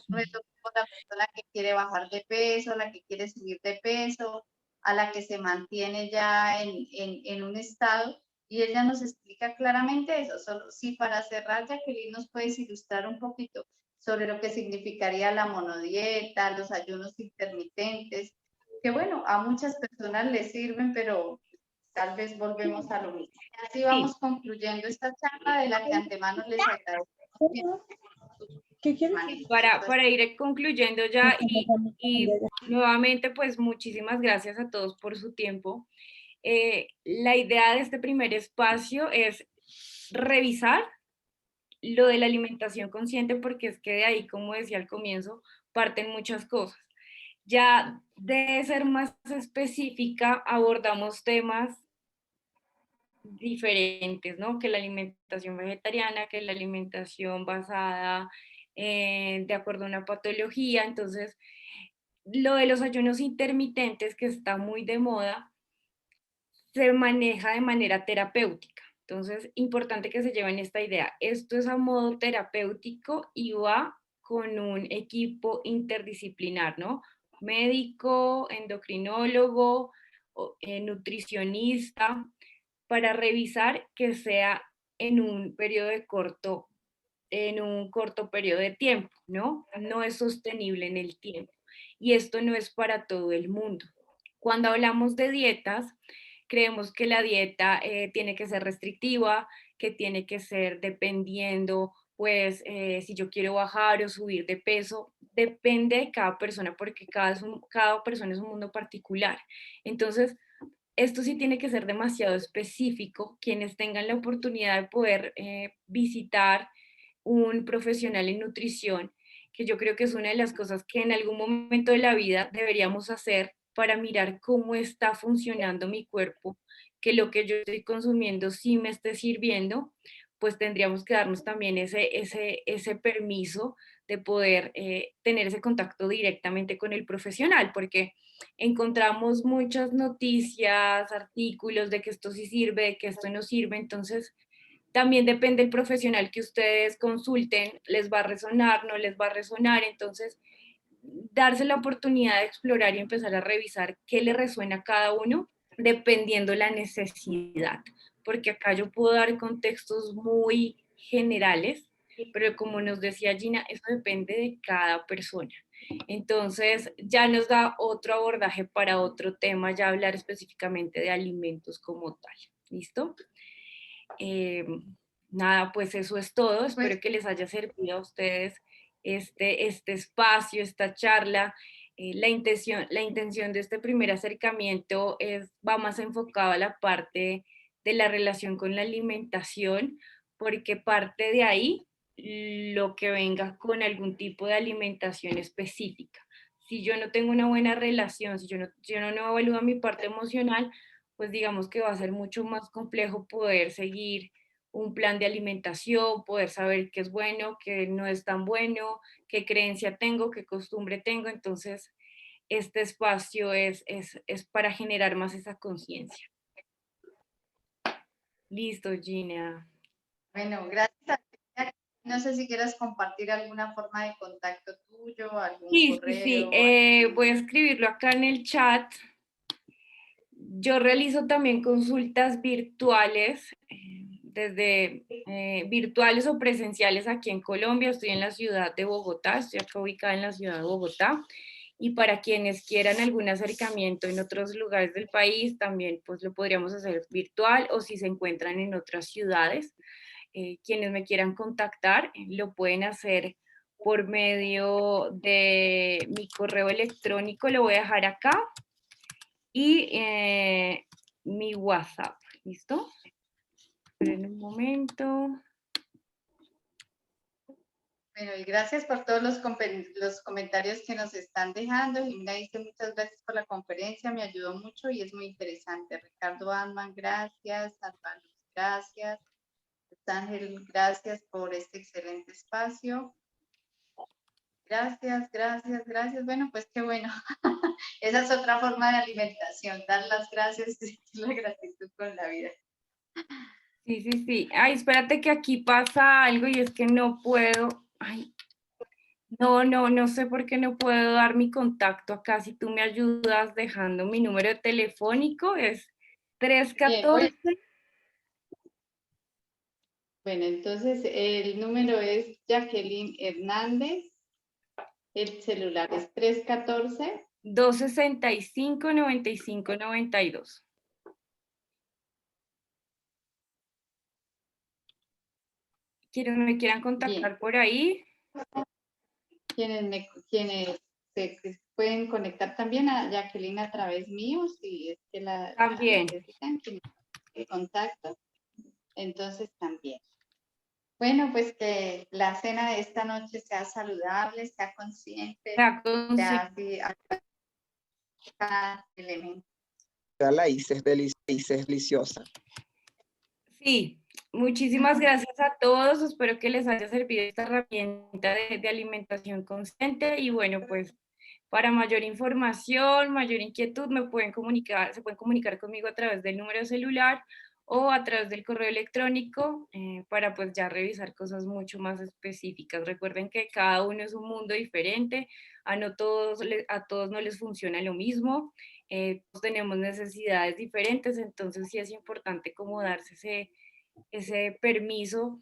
reto con la persona que quiere bajar de peso, a la que quiere subir de peso, a la que se mantiene ya en un estado, y ella nos explica claramente eso. Solo, sí, para cerrar, Jacqueline, nos puedes ilustrar un poquito sobre lo que significaría la monodieta, los ayunos intermitentes, que bueno, a muchas personas les sirven, pero tal vez volvemos a lo mismo. Así vamos Sí. concluyendo esta charla, de la que antemano les agradezco. ¿Qué quieres? Para ir concluyendo ya y nuevamente pues muchísimas gracias a todos por su tiempo. La idea de este primer espacio es revisar lo de la alimentación consciente porque es que de ahí, como decía al comienzo, parten muchas cosas. Ya de ser más específica, abordamos temas diferentes, ¿no? Que la alimentación vegetariana, que la alimentación basada de acuerdo a una patología. Entonces, lo de los ayunos intermitentes, que está muy de moda, se maneja de manera terapéutica. Entonces, importante que se lleven esta idea. Esto es a modo terapéutico y va con un equipo interdisciplinar, ¿no? Médico, endocrinólogo, nutricionista, para revisar que sea en un periodo en un corto periodo de tiempo, ¿no? No es sostenible en el tiempo. Y esto no es para todo el mundo. Cuando hablamos de dietas, creemos que la dieta tiene que ser restrictiva, que tiene que ser dependiendo, pues, si yo quiero bajar o subir de peso, depende de cada persona, porque cada persona es un mundo particular. Entonces, esto sí tiene que ser demasiado específico. Quienes tengan la oportunidad de poder visitar un profesional en nutrición, que yo creo que es una de las cosas que en algún momento de la vida deberíamos hacer para mirar cómo está funcionando mi cuerpo, que lo que yo estoy consumiendo sí me esté sirviendo, pues tendríamos que darnos también ese permiso de poder tener ese contacto directamente con el profesional, porque encontramos muchas noticias, artículos de que esto sí sirve, de que esto no sirve, entonces también depende del profesional que ustedes consulten, les va a resonar, no les va a resonar, entonces darse la oportunidad de explorar y empezar a revisar qué le resuena a cada uno dependiendo la necesidad, porque acá yo puedo dar contextos muy generales, pero como nos decía Gina, eso depende de cada persona. Entonces ya nos da otro abordaje para otro tema, ya hablar específicamente de alimentos como tal. ¿Listo? Nada, pues eso es todo. Espero que les haya servido a ustedes este espacio, esta charla. La intención de este primer acercamiento va más enfocado a la parte de la relación con la alimentación, porque parte de ahí lo que venga con algún tipo de alimentación específica. Si yo no tengo una buena relación, si yo no evalúo mi parte emocional, pues digamos que va a ser mucho más complejo poder seguir un plan de alimentación, poder saber qué es bueno, qué no es tan bueno, qué creencia tengo, qué costumbre tengo. Entonces, este espacio es para generar más esa conciencia. Listo, Gina. Bueno, gracias. No sé si quieres compartir alguna forma de contacto tuyo, algún Sí, correo. voy a escribirlo acá en el chat. Yo realizo también consultas virtuales, desde virtuales o presenciales aquí en Colombia. Estoy en la ciudad de Bogotá, estoy acá ubicada en la ciudad de Bogotá. Y para quienes quieran algún acercamiento en otros lugares del país, también pues lo podríamos hacer virtual, o si se encuentran en otras ciudades, quienes me quieran contactar lo pueden hacer por medio de mi correo electrónico, lo voy a dejar acá, y mi WhatsApp. ¿Listo? Esperen un momento. Bueno, y gracias por todos los comentarios que nos están dejando. Jimena dice muchas gracias por la conferencia, me ayudó mucho y es muy interesante. Ricardo Anman, gracias. Santa Luz, gracias. Ángel, gracias por este excelente espacio. Gracias, gracias, gracias. Bueno, pues qué bueno. Esa es otra forma de alimentación, dar las gracias y la gratitud con la vida. Sí. Ay, espérate que aquí pasa algo y es que no puedo. Ay, no sé por qué no puedo dar mi contacto acá. Si tú me ayudas dejando mi número telefónico, es 314. Bien, bueno, entonces el número es Jacqueline Hernández. El celular es 314. 265-9592. Quienes me quieran contactar Bien. por ahí. Quienes se pueden conectar también a Jacqueline a través mío, si es que la necesitan, el contacto. Entonces también. Bueno, pues que la cena de esta noche sea saludable, sea consciente, sea así, cada elemento. La hice, es deliciosa. Sí, muchísimas gracias a todos. Espero que les haya servido esta herramienta de alimentación consciente. Y bueno, pues para mayor información, mayor inquietud, se pueden comunicar conmigo a través del número celular o a través del correo electrónico, para pues ya revisar cosas mucho más específicas. Recuerden que cada uno es un mundo diferente, a todos no les funciona lo mismo, todos tenemos necesidades diferentes, entonces sí es importante como darse ese permiso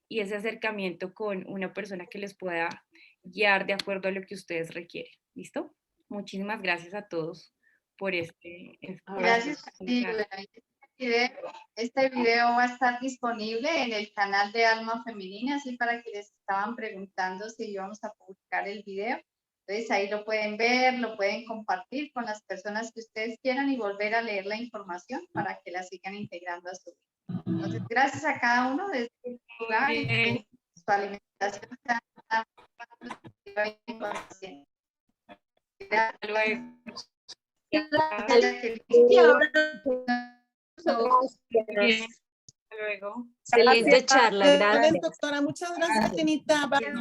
y ese acercamiento con una persona que les pueda guiar de acuerdo a lo que ustedes requieren. ¿Listo? Muchísimas gracias a todos por este espacio. Gracias. Sí, bueno, este video va a estar disponible en el canal de Alma Femenina, así para quienes estaban preguntando si íbamos a publicar el video. Entonces ahí lo pueden ver, lo pueden compartir con las personas que ustedes quieran y volver a leer la información para que la sigan integrando a su vida. Entonces, gracias a cada uno de este lugar y que su alimentación sea positiva y consciente. Hasta luego. Hasta luego. Excelente charla, gracias. Doctora, muchas gracias, Genita.